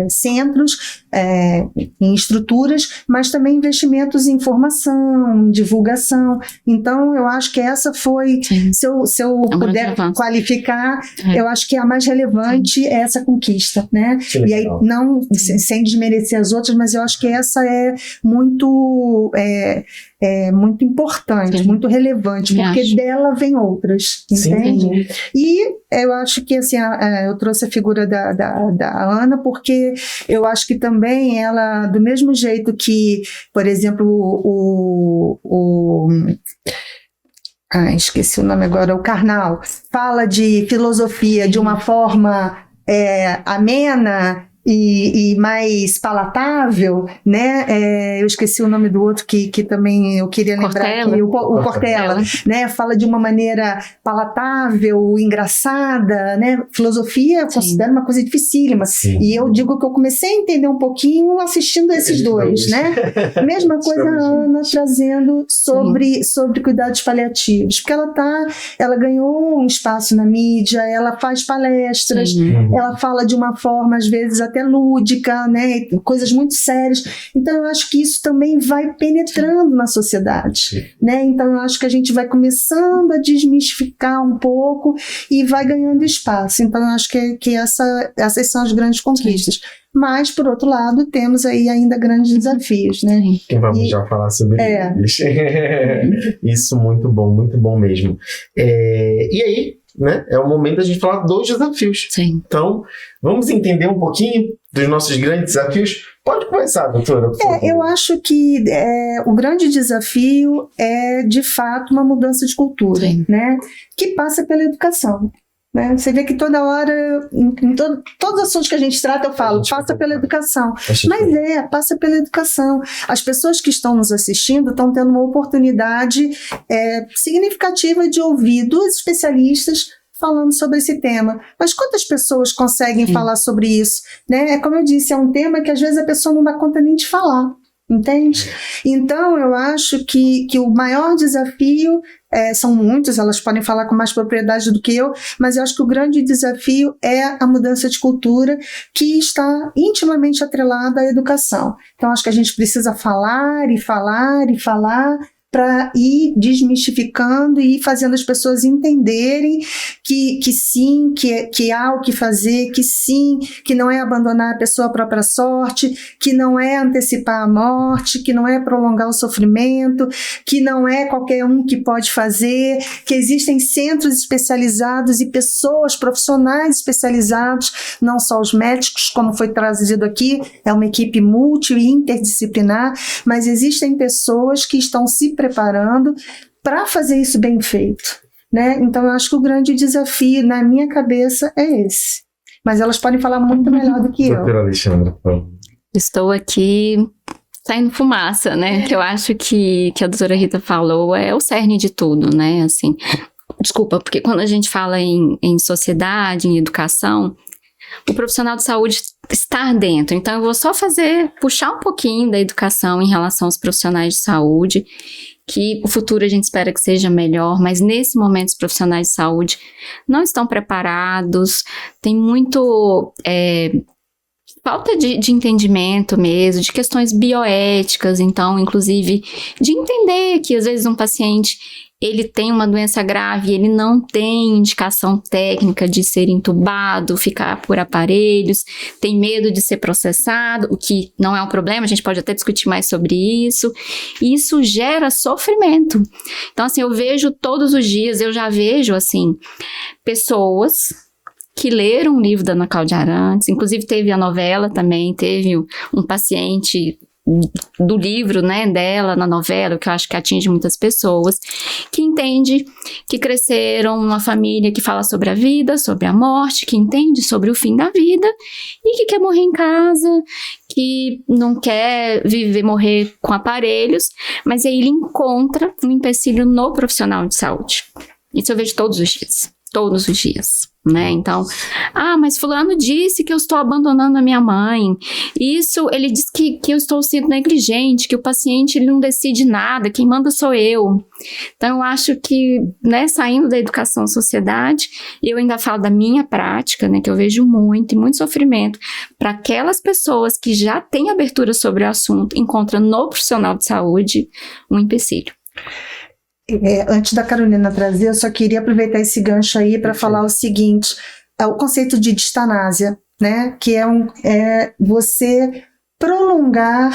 Speaker 3: centros, em estruturas, mas também investimentos em formação, em divulgação. Então, eu acho que essa foi, se eu puder qualificar, eu acho que a mais relevante é essa conquista, né? E aí, não, sem desmerecer as outras, mas eu acho que essa é muito importante, muito relevante, porque dela vem outras, entende? E eu acho que, assim, eu trouxe a figura da Ana, porque eu acho que também ela, do mesmo jeito que, por exemplo, esqueci o nome agora, o Karnal, fala de filosofia de uma forma amena e mais palatável, né? Eu esqueci o nome do outro que também eu queria lembrar aqui, o Cortella, né? Fala de uma maneira palatável, engraçada, né? Filosofia eu considero uma coisa dificílima. E eu digo que eu comecei a entender um pouquinho assistindo esses dois, né? Mesma coisa a Ana trazendo sobre cuidados paliativos, porque ela ganhou um espaço na mídia, ela faz palestras, ela fala de uma forma, às vezes, até lúdica, né? Coisas muito sérias. Então, eu acho que isso também vai penetrando na sociedade, né? Então, eu acho que a gente vai começando a desmistificar um pouco e vai ganhando espaço. Então, eu acho que essas são as grandes conquistas. Mas, por outro lado, temos aí ainda grandes desafios, né?
Speaker 2: Que vamos já falar sobre eles. Isso, muito bom mesmo. E aí, né? É o momento da gente falar dos desafios.
Speaker 4: Sim.
Speaker 2: Então, vamos entender um pouquinho dos nossos grandes desafios? Pode começar, doutora, por favor.
Speaker 3: Eu acho que o grande desafio é, de fato, uma mudança de cultura,
Speaker 4: Sim.
Speaker 3: né? Que passa pela educação. Né? Você vê que toda hora, todos os assuntos que a gente trata, eu falo, passa pela educação. Mas passa pela educação. As pessoas que estão nos assistindo estão tendo uma oportunidade significativa de ouvir duas especialistas falando sobre esse tema. Mas quantas pessoas conseguem falar sobre isso? Né? Como eu disse, é um tema que às vezes a pessoa não dá conta nem de falar. Entende? Então, eu acho que o maior desafio, são muitos, elas podem falar com mais propriedade do que eu, mas eu acho que o grande desafio é a mudança de cultura, que está intimamente atrelada à educação. Então, acho que a gente precisa falar e falar e falar, para ir desmistificando e ir fazendo as pessoas entenderem que sim, que há o que fazer, que sim, que não é abandonar a pessoa à própria sorte, que não é antecipar a morte, que não é prolongar o sofrimento, que não é qualquer um que pode fazer, que existem centros especializados e pessoas, profissionais especializados, não só os médicos, como foi trazido aqui, é uma equipe multi e interdisciplinar, mas existem pessoas que estão se preparando para fazer isso bem feito, né? Então eu acho que o grande desafio na minha cabeça é esse, mas elas podem falar muito melhor do que eu.
Speaker 2: Doutora Alexandra, por favor.
Speaker 4: Estou aqui saindo fumaça, né? Que eu acho que a doutora Rita falou é o cerne de tudo, né? Assim, desculpa, porque quando a gente fala em sociedade, em educação, o profissional de saúde está dentro. Então, eu vou só puxar um pouquinho da educação em relação aos profissionais de saúde, que o futuro a gente espera que seja melhor, mas nesse momento os profissionais de saúde não estão preparados, tem muito falta de entendimento mesmo, de questões bioéticas, então, inclusive, de entender que às vezes um paciente ele tem uma doença grave e ele não tem indicação técnica de ser entubado, ficar por aparelhos, tem medo de ser processado, o que não é um problema, a gente pode até discutir mais sobre isso, e isso gera sofrimento. Então, assim, eu vejo todos os dias, eu já vejo, assim, pessoas que leram o livro da Ana Cláudia Arantes, inclusive teve a novela também, teve um paciente do livro, né, dela na novela, que eu acho que atinge muitas pessoas, que entende que cresceram numa família que fala sobre a vida, sobre a morte, que entende sobre o fim da vida e que quer morrer em casa, que não quer morrer com aparelhos, mas aí ele encontra um empecilho no profissional de saúde. Isso eu vejo todos os dias, né? Então, mas fulano disse que eu estou abandonando a minha mãe, isso, ele disse que eu estou sendo negligente, que o paciente ele não decide nada, quem manda sou eu. Então, eu acho que, né, saindo da educação sociedade, eu ainda falo da minha prática, né, que eu vejo muito sofrimento, para aquelas pessoas que já têm abertura sobre o assunto, encontram no profissional de saúde um empecilho.
Speaker 3: Antes da Carolina trazer, eu só queria aproveitar esse gancho aí para falar o seguinte, o conceito de distanásia, né, que é você prolongar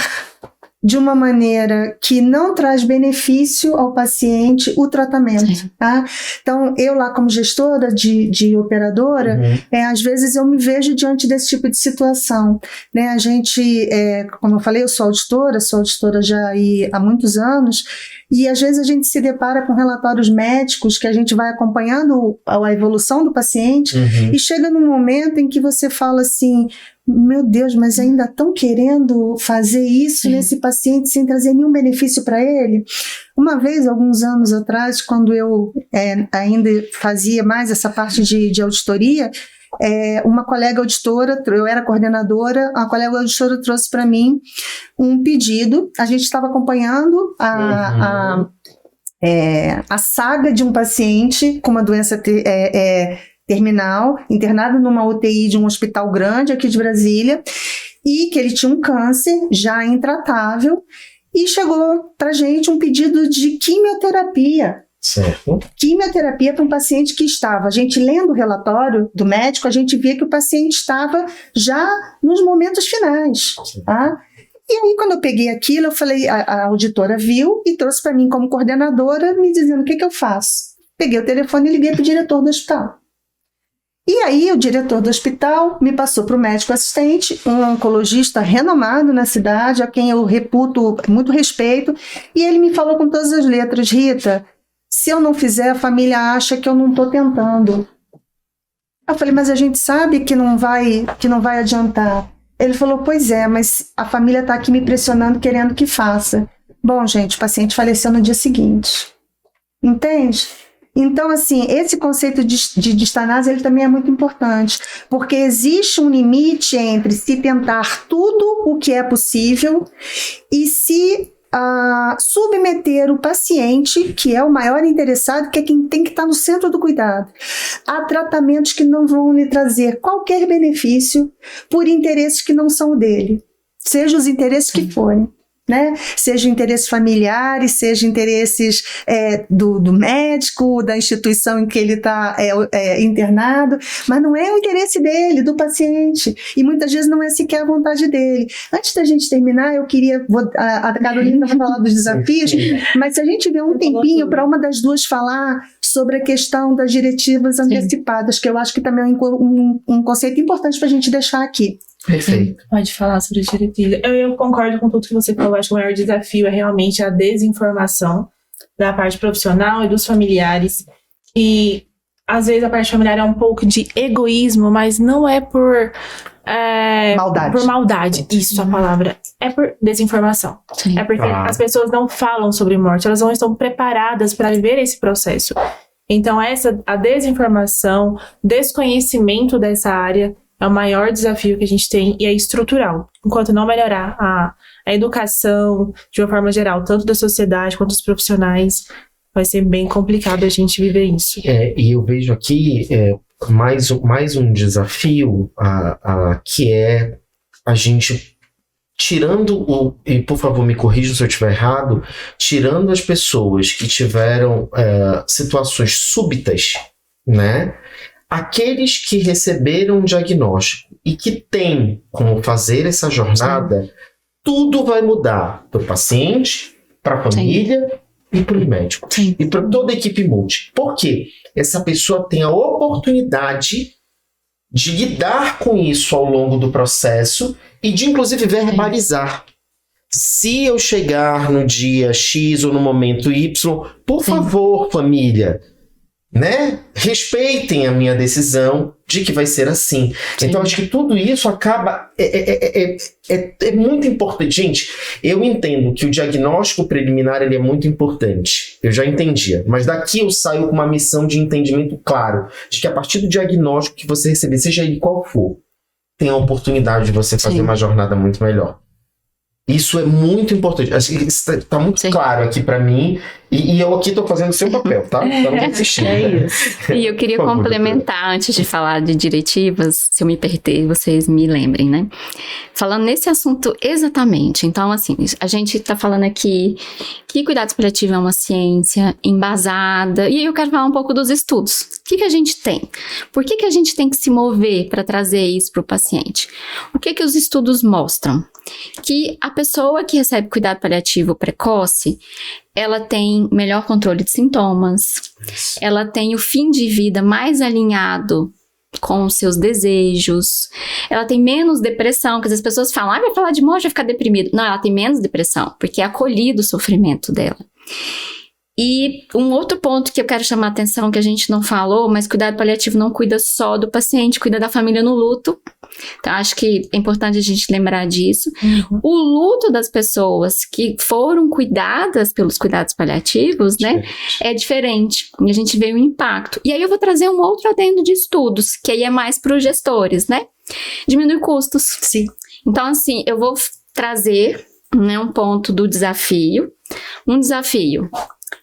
Speaker 3: de uma maneira que não traz benefício ao paciente o tratamento, tá? Então, eu lá como gestora de operadora, às vezes eu me vejo diante desse tipo de situação, né? A gente, como eu falei, eu sou auditora já aí há muitos anos, e às vezes a gente se depara com relatórios médicos que a gente vai acompanhando a evolução do paciente, e chega num momento em que você fala assim, meu Deus, mas ainda estão querendo fazer isso nesse paciente sem trazer nenhum benefício para ele? Uma vez, alguns anos atrás, quando eu ainda fazia mais essa parte de auditoria, uma colega auditora, eu era coordenadora, a colega auditora trouxe para mim um pedido, a gente estava acompanhando a saga de um paciente com uma doença terminal, internado numa UTI de um hospital grande aqui de Brasília, e que ele tinha um câncer já intratável, e chegou pra gente um pedido de quimioterapia.
Speaker 2: Certo.
Speaker 3: Quimioterapia para um paciente que estava, a gente lendo o relatório do médico, a gente via que o paciente estava já nos momentos finais, tá? E aí, quando eu peguei aquilo, eu falei, a auditora viu e trouxe para mim como coordenadora, me dizendo o que eu faço. Peguei o telefone e liguei para o diretor do hospital. E aí o diretor do hospital me passou para o médico assistente, um oncologista renomado na cidade, a quem eu reputo muito respeito, e ele me falou com todas as letras: Rita, se eu não fizer, a família acha que eu não estou tentando. Eu falei: mas a gente sabe que não vai adiantar. Ele falou: pois é, mas a família está aqui me pressionando, querendo que faça. Bom, gente, o paciente faleceu no dia seguinte. Entende? Então, assim, esse conceito de distanase, ele também é muito importante, porque existe um limite entre se tentar tudo o que é possível e se submeter o paciente, que é o maior interessado, que é quem tem que estar no centro do cuidado, a tratamentos que não vão lhe trazer qualquer benefício por interesses que não são o dele, seja os interesses que forem. Né? Seja interesses familiares, seja interesses do médico, da instituição em que ele está internado, mas não é o interesse dele, do paciente, e muitas vezes não é sequer a vontade dele. Antes da gente terminar, eu queria, a Carolina vai falar dos desafios, mas se a gente tiver um tempinho para uma das duas falar sobre a questão das diretivas antecipadas, que eu acho que também é um conceito importante para a gente deixar aqui.
Speaker 2: Perfeito.
Speaker 5: Pode falar sobre as diretivas. Eu concordo com tudo que você falou. Acho que o maior desafio é realmente a desinformação da parte profissional e dos familiares. E às vezes a parte familiar é um pouco de egoísmo, mas não é por
Speaker 3: maldade.
Speaker 5: Por maldade, isso a palavra. É por desinformação.
Speaker 4: Sim.
Speaker 5: É porque as pessoas não falam sobre morte, elas não estão preparadas para viver esse processo. Então a desinformação, desconhecimento dessa área é o maior desafio que a gente tem e é estrutural. Enquanto não melhorar a educação, de uma forma geral, tanto da sociedade quanto dos profissionais, vai ser bem complicado a gente viver isso.
Speaker 2: E eu vejo aqui mais um desafio que é a gente tirando e por favor me corrijam se eu estiver errado, tirando as pessoas que tiveram situações súbitas, né? Aqueles que receberam um diagnóstico e que têm como fazer essa jornada, tudo vai mudar para o paciente, para a família e para os médicos.
Speaker 4: Sim.
Speaker 2: E para toda a equipe multi. Por quê? Essa pessoa tem a oportunidade de lidar com isso ao longo do processo e de, inclusive, verbalizar. Se eu chegar no dia X ou no momento Y, por favor, família, né? Respeitem a minha decisão de que vai ser assim. Sim. Então, acho que tudo isso acaba... É muito importante. Gente, eu entendo que o diagnóstico preliminar ele é muito importante. Eu já entendia. Mas daqui eu saio com uma missão de entendimento claro. De que a partir do diagnóstico que você receber, seja ele qual for, tem a oportunidade de você fazer uma jornada muito melhor. Isso é muito importante. Acho que está muito claro aqui para mim. E eu aqui estou fazendo o seu papel, tá? Então não insistindo.
Speaker 5: Isso.
Speaker 4: E eu queria complementar, antes de falar de diretivas, se eu me perder, vocês me lembrem, né? Falando nesse assunto exatamente. Então, assim, a gente está falando aqui que cuidados paliativos é uma ciência embasada. E aí eu quero falar um pouco dos estudos. O que a gente tem? Por que a gente tem que se mover para trazer isso para o paciente? O que os estudos mostram? Que a pessoa que recebe cuidado paliativo precoce, ela tem melhor controle de sintomas, ela tem o fim de vida mais alinhado com os seus desejos, ela tem menos depressão, porque as pessoas falam, vai falar de morte, vai ficar deprimido. Não, ela tem menos depressão, porque é acolhido o sofrimento dela. E um outro ponto que eu quero chamar a atenção, que a gente não falou, mas cuidado paliativo não cuida só do paciente, cuida da família no luto. Então, acho que é importante a gente lembrar disso. Uhum. O luto das pessoas que foram cuidadas pelos cuidados paliativos, né, é diferente. E a gente vê o impacto. E aí eu vou trazer um outro adendo de estudos, que aí é mais para os gestores, né? Diminui custos.
Speaker 3: Sim.
Speaker 4: Então, assim, eu vou trazer, né, um ponto do desafio. Um desafio,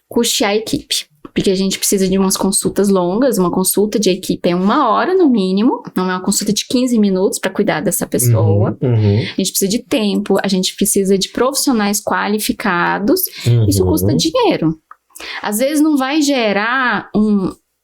Speaker 4: custear a equipe. Porque a gente precisa de umas consultas longas, uma consulta de equipe é 1 hora no mínimo, não é uma consulta de 15 minutos para cuidar dessa pessoa. A gente precisa de tempo, a gente precisa de profissionais qualificados, isso custa dinheiro. Às vezes não vai gerar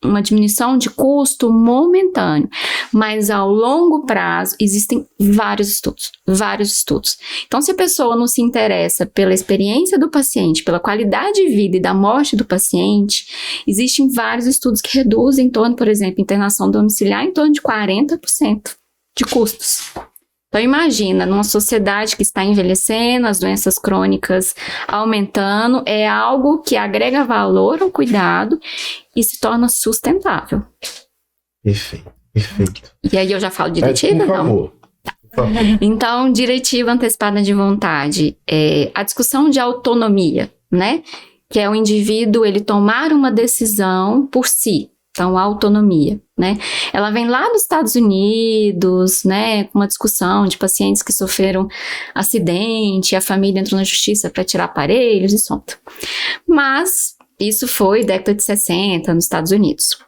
Speaker 4: uma diminuição de custo momentâneo, mas ao longo prazo existem vários estudos. Então, se a pessoa não se interessa pela experiência do paciente, pela qualidade de vida e da morte do paciente, existem vários estudos que reduzem em torno, por exemplo, internação domiciliar em torno de 40% de custos. Então, imagina, numa sociedade que está envelhecendo, as doenças crônicas aumentando, é algo que agrega valor ao cuidado e se torna sustentável.
Speaker 2: Perfeito.
Speaker 4: E aí eu já falo diretiva?
Speaker 2: Por favor.
Speaker 4: Então, diretiva antecipada de vontade, a discussão de autonomia, né? Que é o indivíduo, ele tomar uma decisão por si. Então, a autonomia, né? Ela vem lá dos Estados Unidos, né? Com uma discussão de pacientes que sofreram acidente, a família entrou na justiça para tirar aparelhos e sonda. Mas isso foi década de 60 nos Estados Unidos.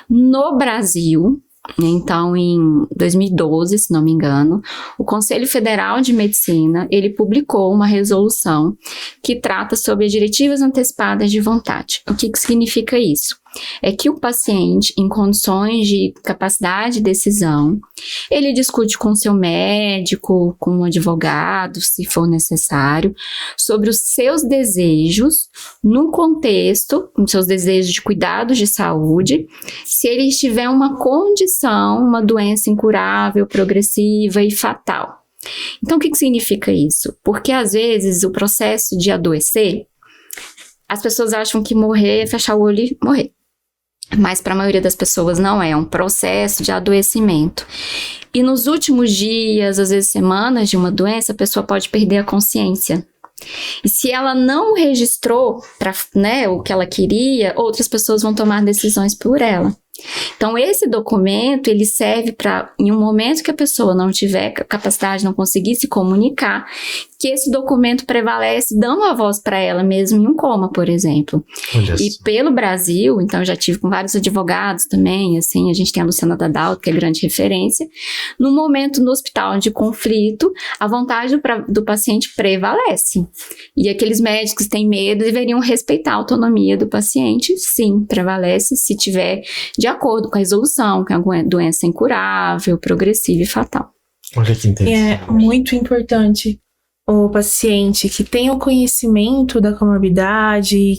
Speaker 4: No Brasil, então em 2012, se não me engano, o Conselho Federal de Medicina, ele publicou uma resolução que trata sobre as diretivas antecipadas de vontade. O que significa isso? É que o paciente, em condições de capacidade de decisão, ele discute com seu médico, com um advogado, se for necessário, sobre os seus desejos no contexto, os seus desejos de cuidados de saúde, se ele tiver uma condição, uma doença incurável, progressiva e fatal. Então, o que significa isso? Porque, às vezes, o processo de adoecer, as pessoas acham que morrer é fechar o olho e morrer. Mas para a maioria das pessoas não é um processo de adoecimento. E nos últimos dias, às vezes semanas de uma doença, a pessoa pode perder a consciência. E se ela não registrou o que ela queria, outras pessoas vão tomar decisões por ela. Então, esse documento, ele serve para, em um momento que a pessoa não tiver capacidade, não conseguir se comunicar, que esse documento prevalece, dando a voz para ela mesmo em um coma, por exemplo. E pelo Brasil, então eu já tive com vários advogados também, assim, a gente tem a Luciana Dadalto, que é grande referência. No momento no hospital de conflito, a vontade do paciente prevalece. E aqueles médicos que têm medo deveriam respeitar a autonomia do paciente, sim, prevalece se tiver de acordo com a resolução, que é uma doença incurável, progressiva e fatal.
Speaker 2: Olha que interessante.
Speaker 5: É muito importante o paciente que tem o conhecimento da comorbidade,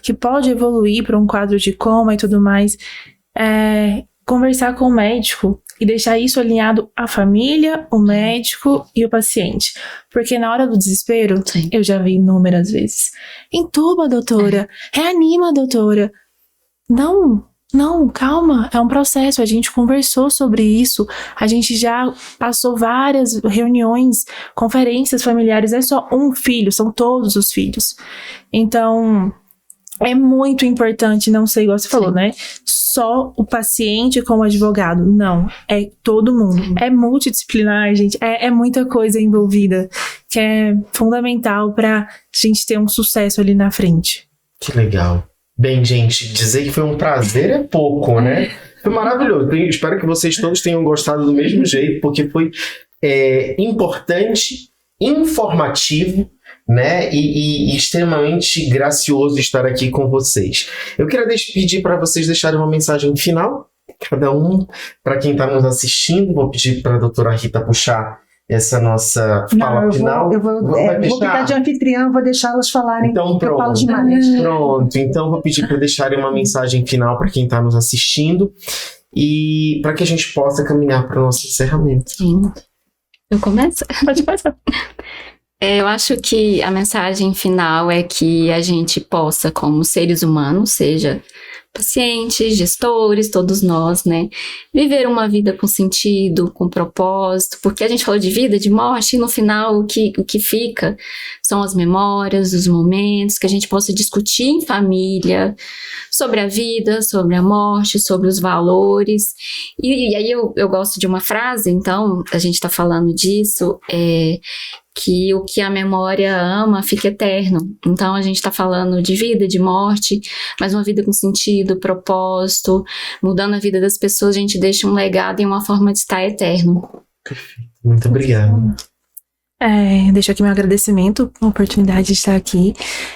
Speaker 5: que pode evoluir para um quadro de coma e tudo mais, conversar com o médico e deixar isso alinhado à família, o médico e o paciente. Porque na hora do desespero, sim, eu já vi inúmeras vezes. Entuba, doutora. Reanima, doutora. Não, calma, é um processo, a gente conversou sobre isso, a gente já passou várias reuniões, conferências familiares, é só um filho, são todos os filhos. Então, é muito importante não ser igual você falou, né? Só o paciente com o advogado, não, é todo mundo. É multidisciplinar, gente, é muita coisa envolvida, que é fundamental pra gente ter um sucesso ali na frente.
Speaker 2: Que legal. Bem, gente, dizer que foi um prazer é pouco, né? Foi maravilhoso. Espero que vocês todos tenham gostado do mesmo jeito, porque foi importante, informativo, né? E extremamente gracioso estar aqui com vocês. Eu queria pedir para vocês deixarem uma mensagem final, cada um, para quem está nos assistindo. Vou pedir para a doutora Rita puxar essa nossa fala final.
Speaker 3: Eu vou ficar de anfitriã, vou deixá-las falarem.
Speaker 2: Então, pronto.
Speaker 3: Eu falo demais.
Speaker 2: Pronto. Então, vou pedir para deixarem uma mensagem final para quem está nos assistindo e para que a gente possa caminhar para o nosso encerramento.
Speaker 4: Sim. Eu começo? Pode passar. Eu acho que a mensagem final é que a gente possa, como seres humanos, seja pacientes, gestores, todos nós, né? Viver uma vida com sentido, com propósito, porque a gente falou de vida, de morte, e no final o que fica são as memórias, os momentos, que a gente possa discutir em família sobre a vida, sobre a morte, sobre os valores. E aí eu gosto de uma frase, então, a gente tá falando disso, que o que a memória ama fica eterno. Então a gente está falando de vida, de morte, mas uma vida com sentido, propósito, mudando a vida das pessoas, a gente deixa um legado e uma forma de estar eterno.
Speaker 2: Muito obrigado.
Speaker 5: Deixo aqui meu agradecimento pela oportunidade de estar aqui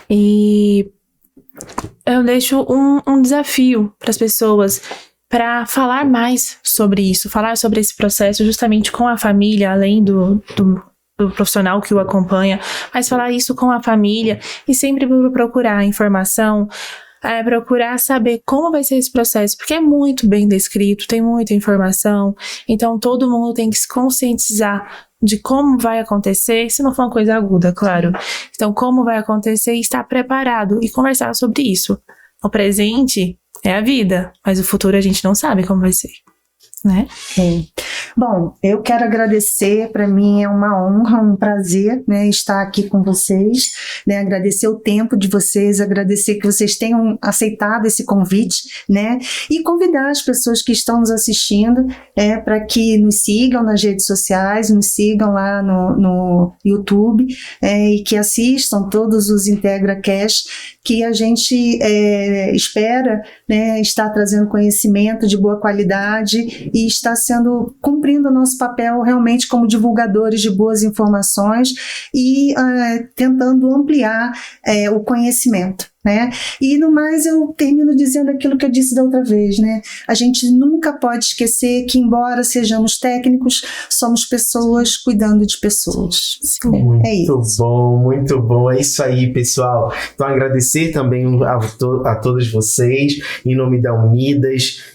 Speaker 5: e eu deixo um desafio para as pessoas para falar mais sobre isso, falar sobre esse processo justamente com a família, além do profissional que o acompanha, mas falar isso com a família e sempre procurar informação, procurar saber como vai ser esse processo, porque é muito bem descrito, tem muita informação, então todo mundo tem que se conscientizar de como vai acontecer, se não for uma coisa aguda, claro. Então, como vai acontecer e estar preparado e conversar sobre isso. O presente é a vida, mas o futuro a gente não sabe como vai ser, né?
Speaker 3: Sim. Bom, eu quero agradecer, para mim é uma honra, um prazer, né, estar aqui com vocês, né, agradecer o tempo de vocês, agradecer que vocês tenham aceitado esse convite, né, e convidar as pessoas que estão nos assistindo para que nos sigam nas redes sociais, nos sigam lá no YouTube e que assistam todos os IntegraCast, que a gente espera, né, estar trazendo conhecimento de boa qualidade e está cumprindo o nosso papel realmente como divulgadores de boas informações e tentando ampliar o conhecimento, né? E no mais eu termino dizendo aquilo que eu disse da outra vez, né? A gente nunca pode esquecer que, embora sejamos técnicos, somos pessoas cuidando de pessoas.
Speaker 2: Muito bom, é isso aí, pessoal. Então agradecer também a todas vocês, em nome da Unidas,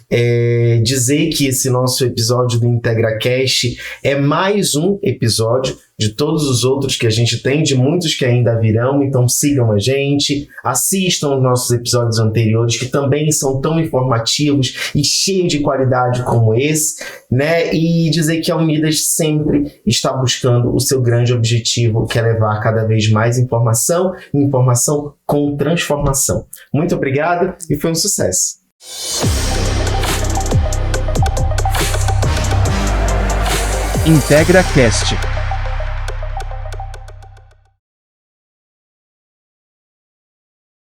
Speaker 2: dizer que esse nosso episódio do IntegraCast é mais um episódio de todos os outros que a gente tem, de muitos que ainda virão, então sigam a gente, assistam os nossos episódios anteriores, que também são tão informativos e cheios de qualidade como esse, né? E dizer que a Unidas sempre está buscando o seu grande objetivo, que é levar cada vez mais informação com transformação. Muito obrigado e foi um sucesso.
Speaker 1: IntegraCast.